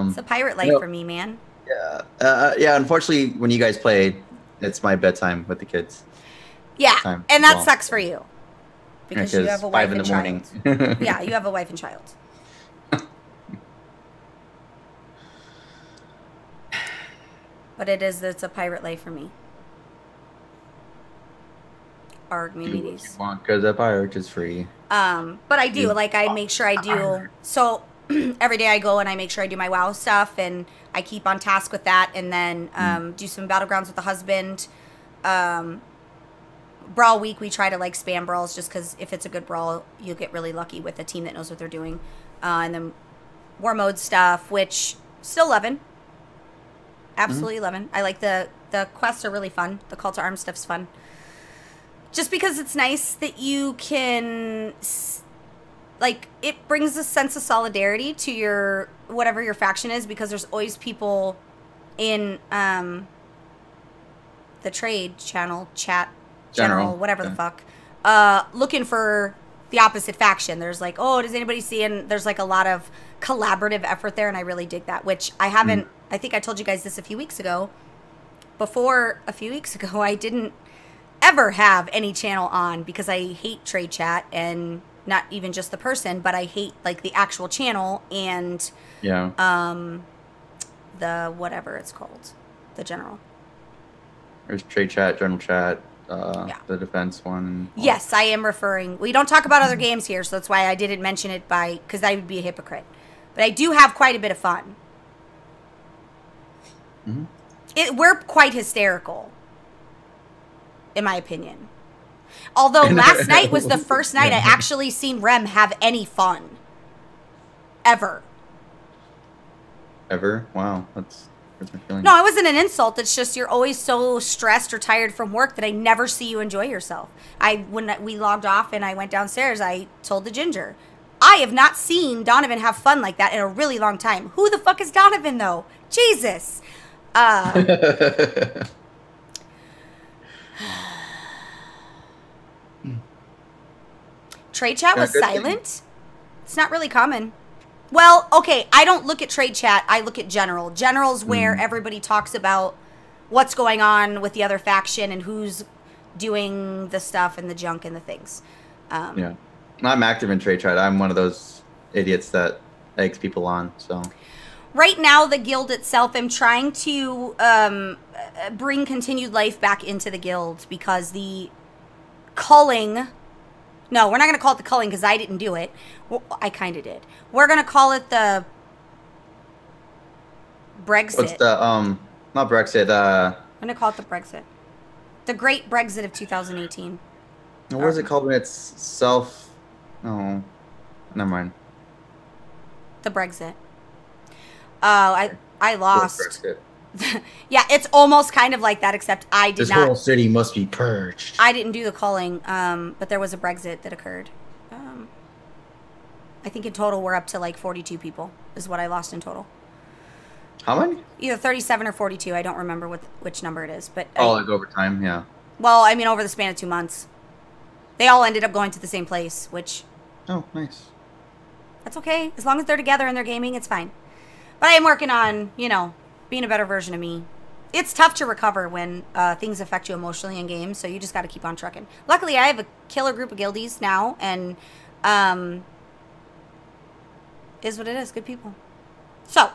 B: It's a pirate life for me, man.
D: Yeah. Yeah. Unfortunately, when you guys play, it's my bedtime with the kids.
B: Yeah,
D: Time
B: and that
D: as well.
B: sucks for you because you have a wife
D: 5 in
B: and
D: the morning.
B: child. Yeah, you have a wife and child. But it's a pirate life for me. Arg me
D: Do what you
B: meaties.
D: want, because a pirate is free.
B: But I do, like, I make sure I do. So every day I go and I make sure I do my WoW stuff, and I keep on task with that, and then do some battlegrounds with the husband. Brawl week, we try to like spam brawls, just because if it's a good brawl, you'll get really lucky with a team that knows what they're doing. And then war mode stuff, which still 11. Absolutely 11. I like the quests are really fun. The call to arms stuff's fun. Just because it's nice that you can, like, it brings a sense of solidarity to your, whatever your faction is, because there's always people in the trade channel, general, whatever the fuck, looking for the opposite faction. There's like, oh, does anybody see? And there's like a lot of collaborative effort there, and I really dig that, which I haven't, I think I told you guys this a few weeks ago. Before a few weeks ago, I didn't ever have any channel on because I hate trade chat, and not even just the person, but I hate like the actual channel and the whatever it's called, the general.
D: There's trade chat, general chat, the defense one.
B: Yes, I am referring. We don't talk about other games here, so that's why I didn't mention it because I would be a hypocrite. But I do have quite a bit of fun. We're quite hysterical, in my opinion. Although last night was the first night I actually seen Rem have any fun. Ever.
D: Ever? Wow, that's my feeling.
B: No, it wasn't an insult. It's just you're always so stressed or tired from work that I never see you enjoy yourself. When we logged off and I went downstairs, I told the Ginger, I have not seen Donovan have fun like that in a really long time. Who the fuck is Donovan, though? Jesus. Trade chat
D: Yeah,
B: was
D: good thing.
B: silent? It's not really common. Well, okay, I don't look at trade chat. I look at general. General's where everybody talks about what's going on with the other faction and who's doing the stuff and the junk and the things.
D: Yeah. I'm active in trade chat. I'm one of those idiots that eggs people on, so.
B: Right now, the guild itself, I'm trying to bring continued life back into the guild because the culling... No, we're not going to call it the culling because I didn't do it. Well, I kind of did. We're going to call it the Brexit.
D: What's the, not Brexit,
B: I'm going to call it the Brexit. The Great Brexit of 2018.
D: what is it called when it's self, oh, never mind.
B: The Brexit. I lost.
D: Brexit.
B: Yeah, it's almost kind of like that, except I did
D: This
B: not.
D: whole city must be purged.
B: I didn't do the culling, but there was a Brexit that occurred. I think in total we're up to like 42 people is what I lost in total.
D: How many?
B: Either 37 or 42. I don't remember which number it is, but
D: Like over time, yeah.
B: well, I mean over the span of 2 months. They all ended up going to the same place, which
D: Oh, nice.
B: that's okay. As long as they're together and they're gaming, it's fine. But I am working on, being a better version of me. It's tough to recover when things affect you emotionally in games, so you just got to keep on trucking. Luckily, I have a killer group of guildies now, and is what it is. Good people. So,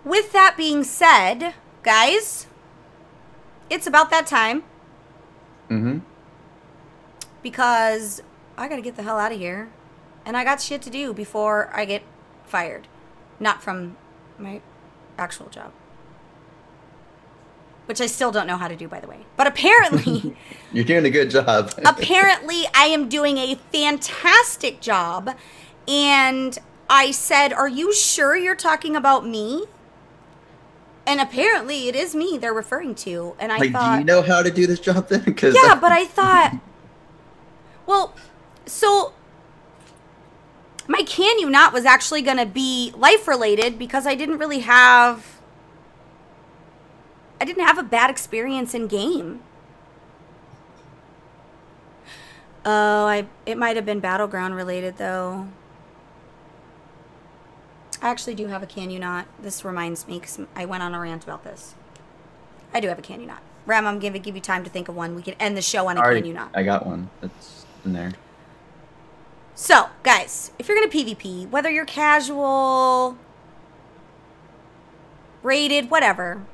B: with that being said, guys, it's about that time.
D: Mm-hmm.
B: Because I got to get the hell out of here, and I got shit to do before I get fired. Not from my actual job. Which I still don't know how to do, by the way. But apparently...
D: You're doing a good job.
B: apparently, I am doing a fantastic job. And I said, are you sure you're talking about me? And apparently, it is me they're referring to. And I thought...
D: do you know how to do this job then?
B: Yeah, but I thought... Well, so... My Can You Not was actually going to be life-related because I didn't really have... I didn't have a bad experience in game. Oh, it might have been Battleground related, though. I actually do have a Can You Not. This reminds me because I went on a rant about this. I do have a Can You Not. Ram, I'm going to give you time to think of one. We can end the show on a Can You Not.
D: I got one. That's in there.
B: So, guys, if you're going to PvP, whether you're casual, rated, whatever,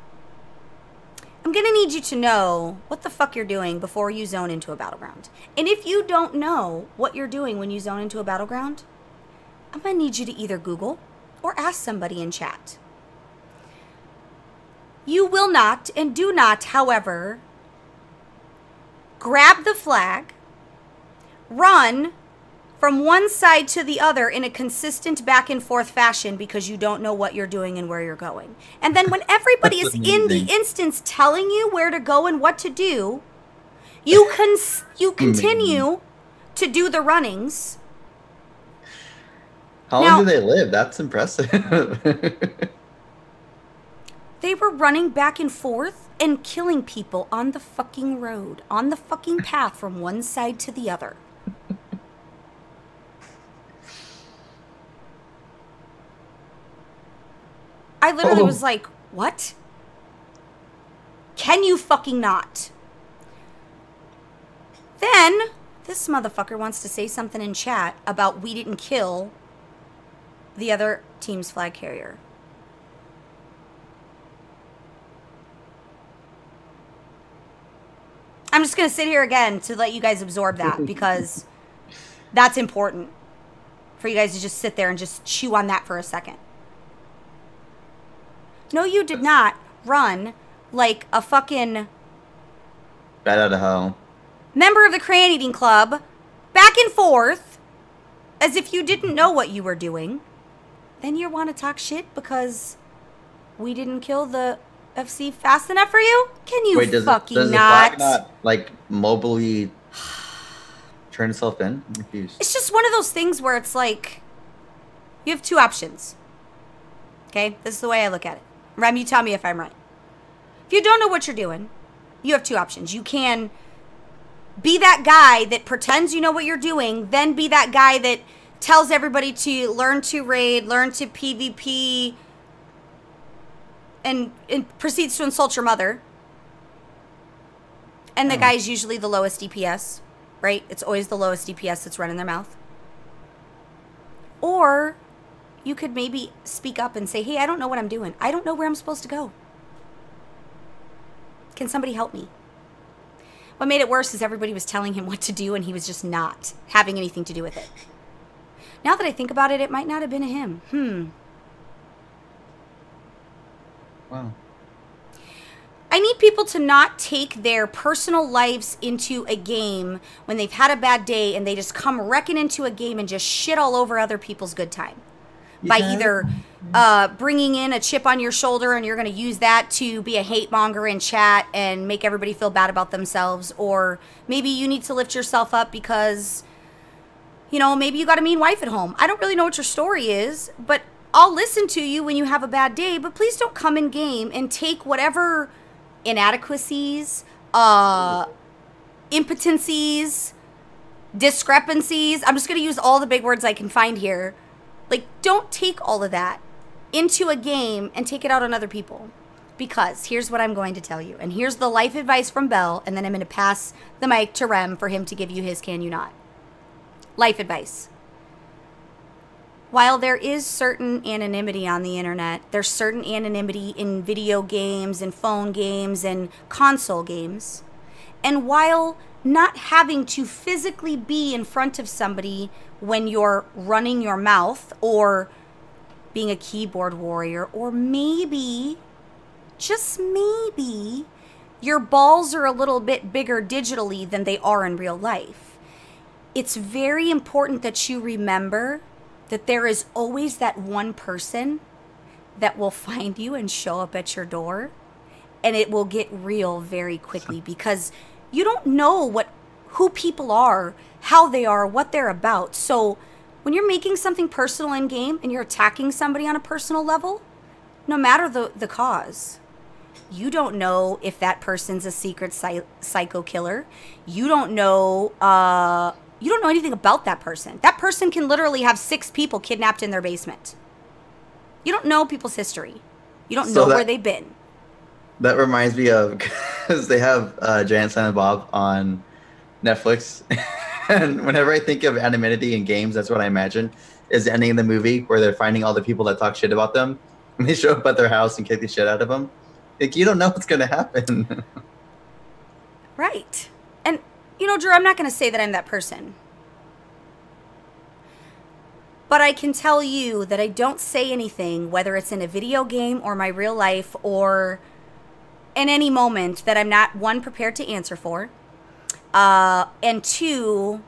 B: I'm going to need you to know what the fuck you're doing before you zone into a battleground. And if you don't know what you're doing when you zone into a battleground, I'm going to need you to either Google or ask somebody in chat. You will not and do not, however, grab the flag, run from one side to the other in a consistent back and forth fashion because you don't know what you're doing and where you're going. And then when everybody is in the instance telling you where to go and what to do, you continue to do the runnings.
D: How long do they live? That's impressive.
B: They were running back and forth and killing people on the fucking road, on the fucking path from one side to the other. I literally was like, what? Can you fucking not? Then, this motherfucker wants to say something in chat about we didn't kill the other team's flag carrier. I'm just going to sit here again to let you guys absorb that because that's important for you guys to just sit there and just chew on that for a second. No, you did not run like a fucking...
D: Bat out of hell.
B: Member of the Crayon Eating Club, back and forth, as if you didn't know what you were doing. Then you want to talk shit because we didn't kill the FC fast enough for you? Can you
D: Wait, does
B: fucking
D: the flag not, like, mobily turn itself in? I'm confused.
B: It's just one of those things where it's like, you have two options. Okay? This is the way I look at it. Rem, you tell me if I'm right. If you don't know what you're doing, you have two options. You can be that guy that pretends you know what you're doing, then be that guy that tells everybody to learn to raid, learn to PvP, and proceeds to insult your mother. And the guy's usually the lowest DPS, right? It's always the lowest DPS that's running their mouth. Or you could maybe speak up and say, hey, I don't know what I'm doing. I don't know where I'm supposed to go. Can somebody help me? What made it worse is everybody was telling him what to do and he was just not having anything to do with it. Now that I think about it, it might not have been a him.
D: Wow.
B: I need people to not take their personal lives into a game when they've had a bad day and they just come wrecking into a game and just shit all over other people's good time. By either bringing in a chip on your shoulder and you're going to use that to be a hate monger in chat and make everybody feel bad about themselves, or maybe you need to lift yourself up because, you know, maybe you got a mean wife at home. I don't really know what your story is, but I'll listen to you when you have a bad day, but please don't come in game and take whatever inadequacies, impotencies, discrepancies. I'm just going to use all the big words I can find here. Like, don't take all of that into a game and take it out on other people. Because here's what I'm going to tell you. And here's the life advice from Bell. And then I'm going to pass the mic to Rem for him to give you his can you not. Life advice. While there is certain anonymity on the internet, there's certain anonymity in video games and phone games and console games. And while not having to physically be in front of somebody when you're running your mouth or being a keyboard warrior, or maybe, just maybe, your balls are a little bit bigger digitally than they are in real life. It's very important that you remember that there is always that one person that will find you and show up at your door, and it will get real very quickly because you don't know who people are, how they are, what they're about. So when you're making something personal in game and you're attacking somebody on a personal level, no matter the cause, you don't know if that person's a secret psycho killer. You don't know anything about that person. That person can literally have 6 people kidnapped in their basement. You don't know people's history. You don't know where they've been.
D: That reminds me of, because they have Giant Silent Bob on Netflix. And whenever I think of anonymity in games, that's what I imagine is the ending of the movie where they're finding all the people that talk shit about them. And they show up at their house and kick the shit out of them. Like, you don't know what's going to happen.
B: Right. And, you know, Drew, I'm not going to say that I'm that person. But I can tell you that I don't say anything, whether it's in a video game or my real life or in any moment, that I'm not, 1, prepared to answer for. And 2,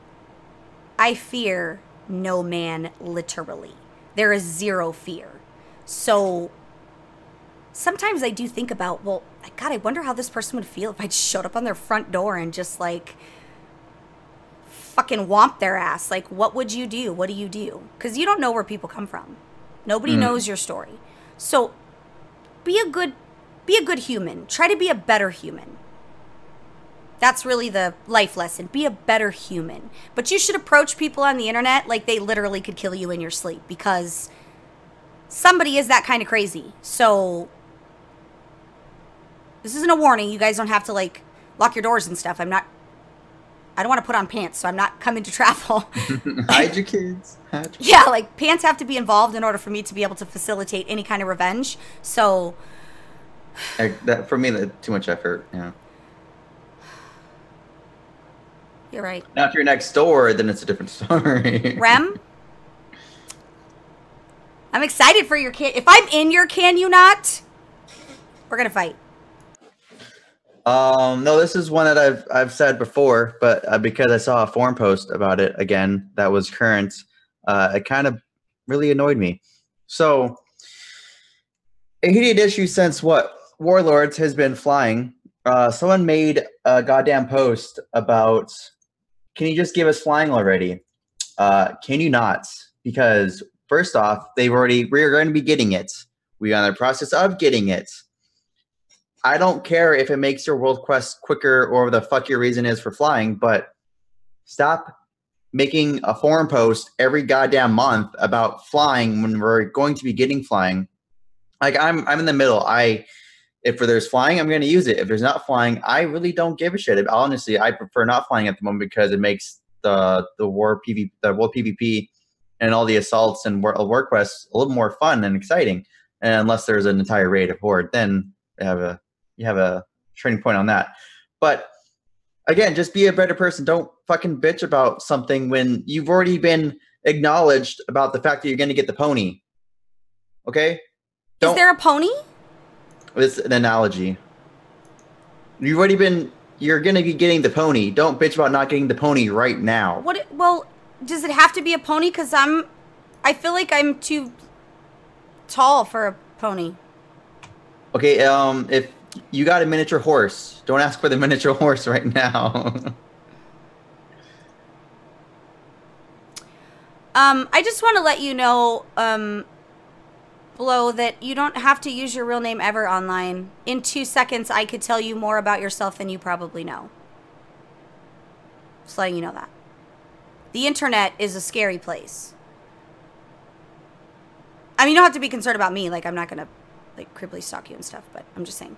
B: I fear no man literally. There is 0 fear. So sometimes I do think about, well, God, I wonder how this person would feel if I just showed up on their front door and just like fucking whomp their ass. Like, what would you do? What do you do? Because you don't know where people come from. Nobody knows your story. So be a good human. Try to be a better human. That's really the life lesson. Be a better human. But you should approach people on the internet like they literally could kill you in your sleep, because somebody is that kind of crazy. So this isn't a warning. You guys don't have to like lock your doors and stuff. I don't want to put on pants, so I'm not coming to travel.
D: Hide your kids.
B: Yeah, like pants have to be involved in order for me to be able to facilitate any kind of revenge. So
D: for me, that's too much effort. Yeah.
B: You're right.
D: Now, if you're next door, then it's a different story.
B: Rem, I'm excited for your can. If I'm in your can you not, we're gonna fight.
D: No, this is one that I've said before, but because I saw a forum post about it again that was current, it kind of really annoyed me. So, a heated issue since Warlords has been flying. Someone made a goddamn post about, can you just give us flying already? Can you not? Because first off, we're going to be getting it. We are in the process of getting it. I don't care if it makes your world quest quicker or the fuck your reason is for flying, but stop making a forum post every goddamn month about flying when we're going to be getting flying. Like I'm in the middle. If there's flying, I'm going to use it. If there's not flying, I really don't give a shit. Honestly, I prefer not flying at the moment because it makes the world PvP and all the assaults and war quests a little more fun and exciting. And unless there's an entire raid of horde, then you have a turning point on that. But again, just be a better person. Don't fucking bitch about something when you've already been acknowledged about the fact that you're going to get the pony. Okay?
B: Is there a pony?
D: It's an analogy. You're going to be getting the pony. Don't bitch about not getting the pony right now.
B: Well, does it have to be a pony? Because I feel like I'm too tall for a pony.
D: Okay, if you got a miniature horse, don't ask for the miniature horse right now.
B: I just want to let you know, Blow, that you don't have to use your real name ever online. In 2 seconds, I could tell you more about yourself than you probably know. Just letting you know that. The internet is a scary place. I mean, you don't have to be concerned about me. Like, I'm not going to, like, creepily stalk you and stuff, but I'm just saying.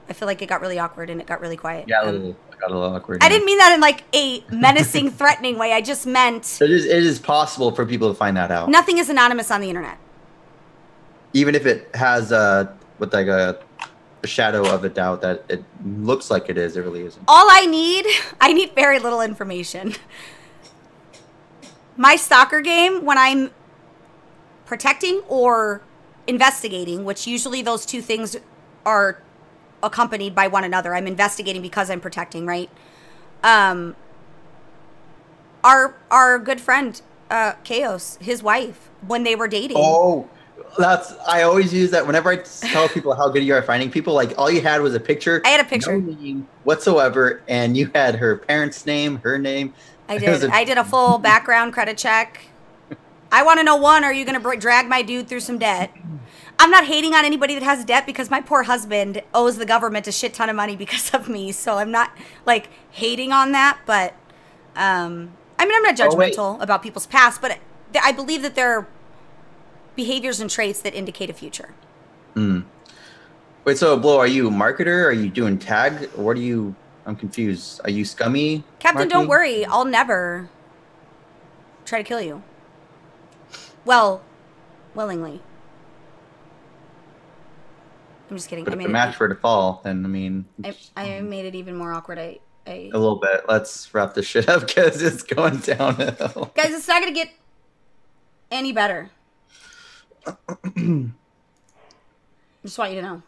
B: I feel like it got really awkward and it got really quiet.
D: Yeah, it got a little awkward.
B: I didn't mean that in, like, a menacing, threatening way. I just meant...
D: It is possible for people to find that out.
B: Nothing is anonymous on the internet.
D: Even if it has with like a shadow of a doubt that it looks like it is, it really isn't.
B: All I need very little information. My stalker game, when I'm protecting or investigating, which usually those two things are accompanied by one another. I'm investigating because I'm protecting, right? Our good friend, Chaos, his wife, when they were dating.
D: Oh, I always use that whenever I tell people how good you are at finding people. Like, all you had was a picture.
B: I had a picture.
D: No name whatsoever, and you had her parents' name, her name.
B: I did. I did a full background credit check. I want to know, one, are you going to drag my dude through some debt? I'm not hating on anybody that has debt because my poor husband owes the government a shit ton of money because of me. So I'm not, like, hating on that. But, I mean, I'm not judgmental about people's past. But I believe that there are behaviors and traits that indicate a future.
D: Mm. Wait, so, Blow, are you a marketer? Are you doing tag? Or what are you... I'm confused. Are you scummy?
B: Captain,
D: marketing?
B: Don't worry. I'll never try to kill you. Well, willingly. I'm just kidding.
D: But if the match were to fall, then, I mean...
B: I made it even more awkward. A
D: little bit. Let's wrap this shit up because it's going downhill.
B: Guys, it's not going to get any better. Just want you to know.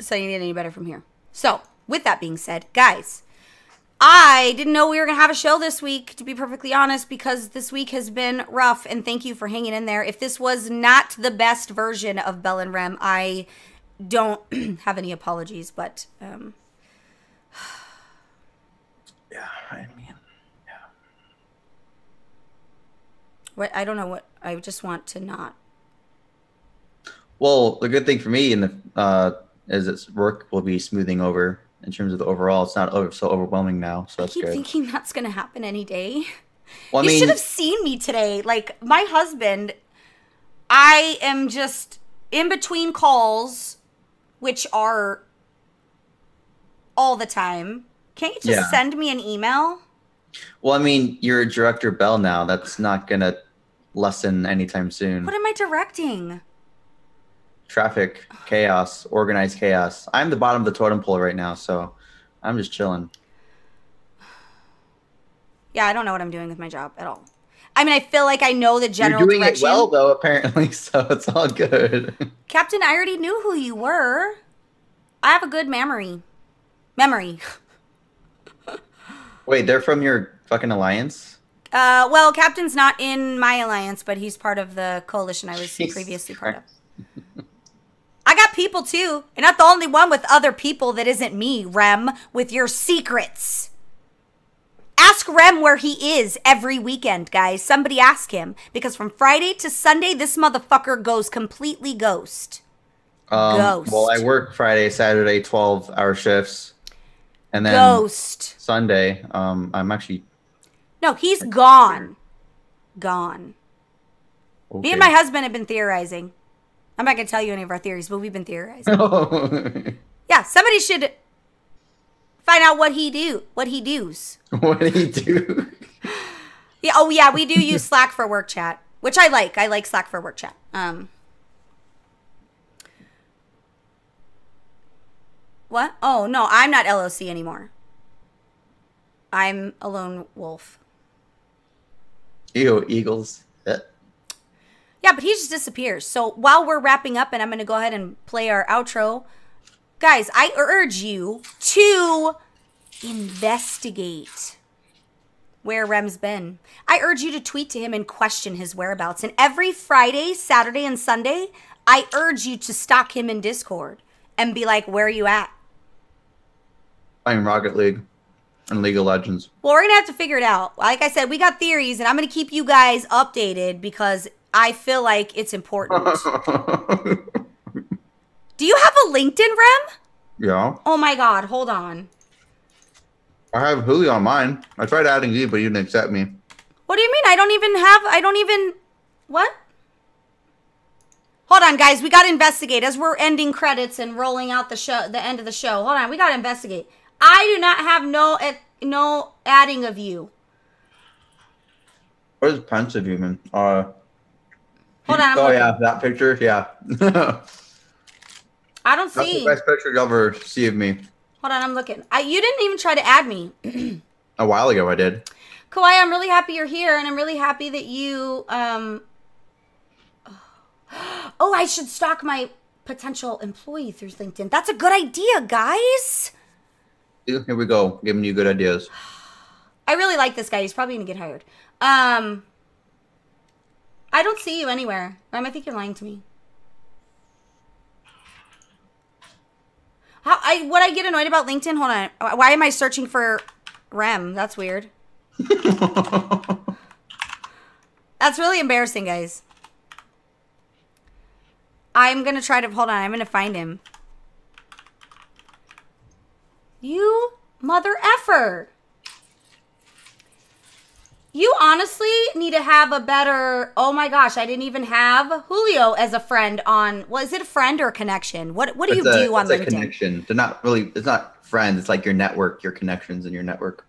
B: It's not going to get any better from here. So, with that being said, guys, I didn't know we were going to have a show this week, to be perfectly honest, because this week has been rough, and thank you for hanging in there. If this was not the best version of Bell and Rem, I don't have any apologies, but...
D: yeah, I mean, yeah.
B: What, I don't know what... I just want to not...
D: Well, the good thing for me is its work will be smoothing over in terms of the overall. It's not so overwhelming now, so that's good.
B: I keep thinking that's going to happen any day.
D: Well,
B: You should have seen me today. Like, my husband, I am just in between calls, which are all the time. Can't you just send me an email?
D: Well, I mean, you're Director Bell now. That's not going to lessen anytime soon.
B: What am I directing?
D: Traffic, chaos, organized chaos. I'm the bottom of the totem pole right now, so I'm just chilling.
B: Yeah, I don't know what I'm doing with my job at all. I mean, I feel like I know the general
D: You're doing
B: direction.
D: it well, though, apparently, so it's all good.
B: Captain, I already knew who you were. I have a good memory.
D: Wait, they're from your fucking alliance?
B: Well, Captain's not in my alliance, but he's part of the coalition I was previously part of. I got people too. You're not the only one with other people that isn't me, Rem, with your secrets. Ask Rem where he is every weekend, guys. Somebody ask him. Because from Friday to Sunday, this motherfucker goes completely ghost. Ghost.
D: Well, I work Friday, Saturday, 12-hour shifts. And then
B: Ghost.
D: Sunday, I'm actually...
B: No, he's gone. Gone.
D: Okay.
B: Me and my husband have been theorizing. I'm not going to tell you any of our theories, but we've been theorizing. Yeah, somebody should find out what he do. What he does.
D: What did he do?
B: Yeah. Oh, yeah. We do use Slack for work chat, which I like. I like Slack for work chat. What? Oh, no. I'm not LOC anymore. I'm a lone wolf.
D: Ew, Eagles.
B: Yeah, but he just disappears. So while we're wrapping up, and I'm going to go ahead and play our outro, guys, I urge you to investigate where Rem's been. I urge you to tweet to him and question his whereabouts. And every Friday, Saturday, and Sunday, I urge you to stalk him in Discord and be like, where are you at?
D: Playing Rocket League and League of Legends.
B: Well, we're going to have to figure it out. Like I said, we got theories, and I'm going to keep you guys updated because I feel like it's important. Do you have a LinkedIn, Rem?
D: Yeah.
B: Oh my God, hold on.
D: I have Julio on mine. I tried adding you, but you didn't accept me.
B: What do you mean? What? Hold on, guys. We got to investigate as we're ending credits and rolling out the end of the show. Hold on. We got to investigate. I do not have no adding of you.
D: Where's pensive even?
B: Hold on.
D: Oh, yeah, that picture? Yeah.
B: I don't
D: That's
B: see.
D: the best picture you'll ever see of me.
B: Hold on, I'm looking. You didn't even try to add me.
D: A while ago, I did.
B: Kawhi, I'm really happy you're here, and I'm really happy that you, Oh, I should stalk my potential employee through LinkedIn. That's a good idea, guys.
D: Here we go, giving you good ideas.
B: I really like this guy. He's probably going to get hired. I don't see you anywhere. Rem, I think you're lying to me. What I get annoyed about LinkedIn? Hold on. Why am I searching for Rem? That's weird. That's really embarrassing, guys. I'm going to try to... Hold on. I'm going to find him. You mother effer. You honestly need to have a better... Oh my gosh, I didn't even have Julio as a friend on... Well, is it a friend or a connection? What do you do on LinkedIn?
D: It's a connection. They're not really... It's not friends. It's like your network, your connections in your network.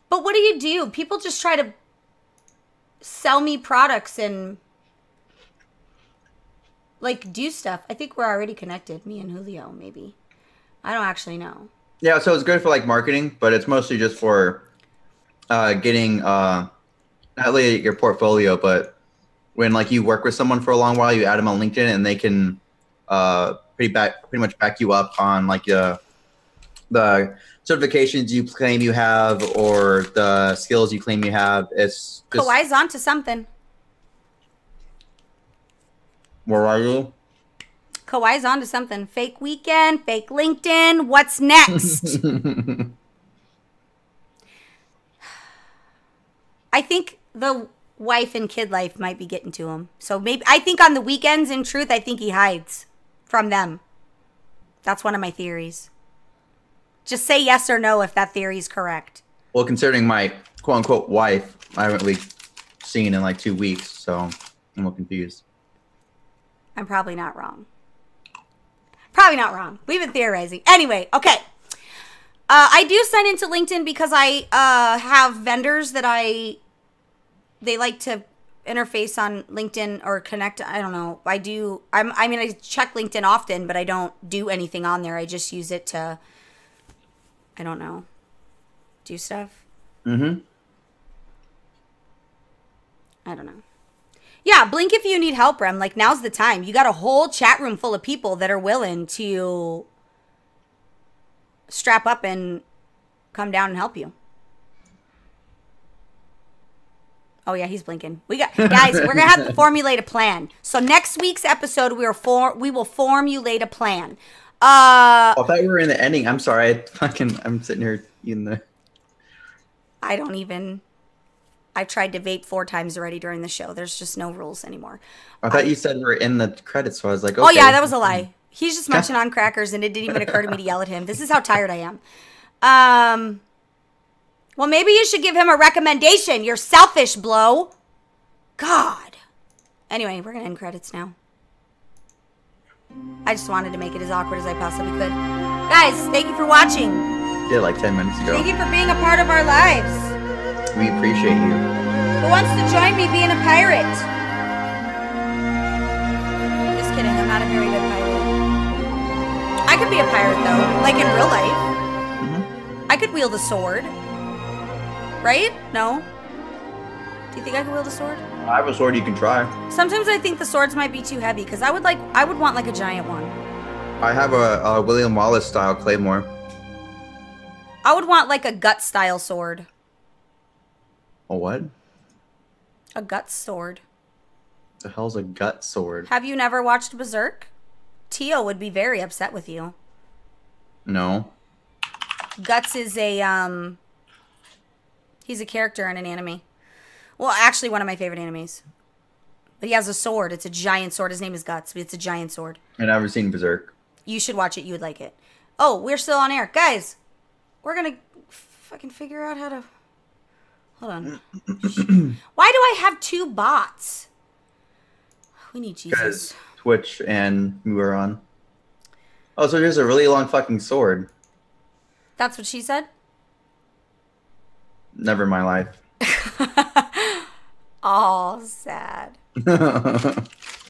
B: But what do you do? People just try to sell me products and... like, do stuff. I think we're already connected. Me and Julio, maybe. I don't actually know.
D: Yeah, so it's good for, like, marketing, but it's mostly just for... getting not only your portfolio, but when like you work with someone for a long while, you add them on LinkedIn, and they can pretty much back you up on like the certifications you claim you have or the skills you claim you have. It's just,
B: Kawhi's on to something.
D: Where are you?
B: Kawhi's on to something. Fake weekend, fake LinkedIn. What's next? I think the wife and kid life might be getting to him. So maybe, I think on the weekends, in truth, I think he hides from them. That's one of my theories. Just say yes or no if that theory is correct.
D: Well, considering my quote-unquote wife, I haven't really seen in like 2 weeks, so I'm a little confused.
B: I'm probably not wrong. Probably not wrong. We've been theorizing. Anyway, okay. I do sign into LinkedIn because I have vendors that they like to interface on LinkedIn or connect. I don't know. I check LinkedIn often, but I don't do anything on there. I just use it to, I don't know, do stuff.
D: Mm-hmm.
B: I don't know. Yeah, blink if you need help, Rem. Like, now's the time. You got a whole chat room full of people that are willing to strap up and come down and help you. Oh yeah, he's blinking. Guys, we're gonna have to formulate a plan. So next week's episode, we will formulate a plan.
D: I thought we were in the ending. I'm sorry. I'm sitting here in the.
B: I don't even. I've tried to vape 4 times already during the show. There's just no rules anymore.
D: I thought you said we were in the credits, so I was like, okay.
B: Oh yeah, that was a lie. He's just munching on crackers, and it didn't even occur to me to yell at him. This is how tired I am. Well, maybe you should give him a recommendation. You're selfish, Blow. God. Anyway, we're gonna end credits now. I just wanted to make it as awkward as I possibly could. Guys, thank you for watching.
D: Yeah, like 10 minutes ago.
B: Thank you for being a part of our lives.
D: We appreciate you.
B: Who wants to join me being a pirate? Just kidding, I'm not a very good pirate. I could be a pirate though, like in real life. I could wield a sword. Right? No? Do you think I could wield a sword?
D: I have a sword you can try.
B: Sometimes I think the swords might be too heavy because I would want like a giant one.
D: I have a William Wallace style claymore.
B: I would want like a gut style sword.
D: A what?
B: A gut sword.
D: The hell's a gut sword?
B: Have you never watched Berserk? Tio would be very upset with you.
D: No.
B: Guts is a he's a character in an anime. Well, actually one of my favorite animes. But he has a sword. It's a giant sword. His name is Guts, but it's a giant sword.
D: I've never seen Berserk.
B: You should watch it. You would like it. Oh, we're still on air. Guys, we're going to fucking figure out how to... Hold on. Why do I have 2 bots? We need Jesus.
D: Because Twitch and we were on. Oh, so there's a really long fucking sword.
B: That's what she said?
D: Never in my life.
B: Oh, sad.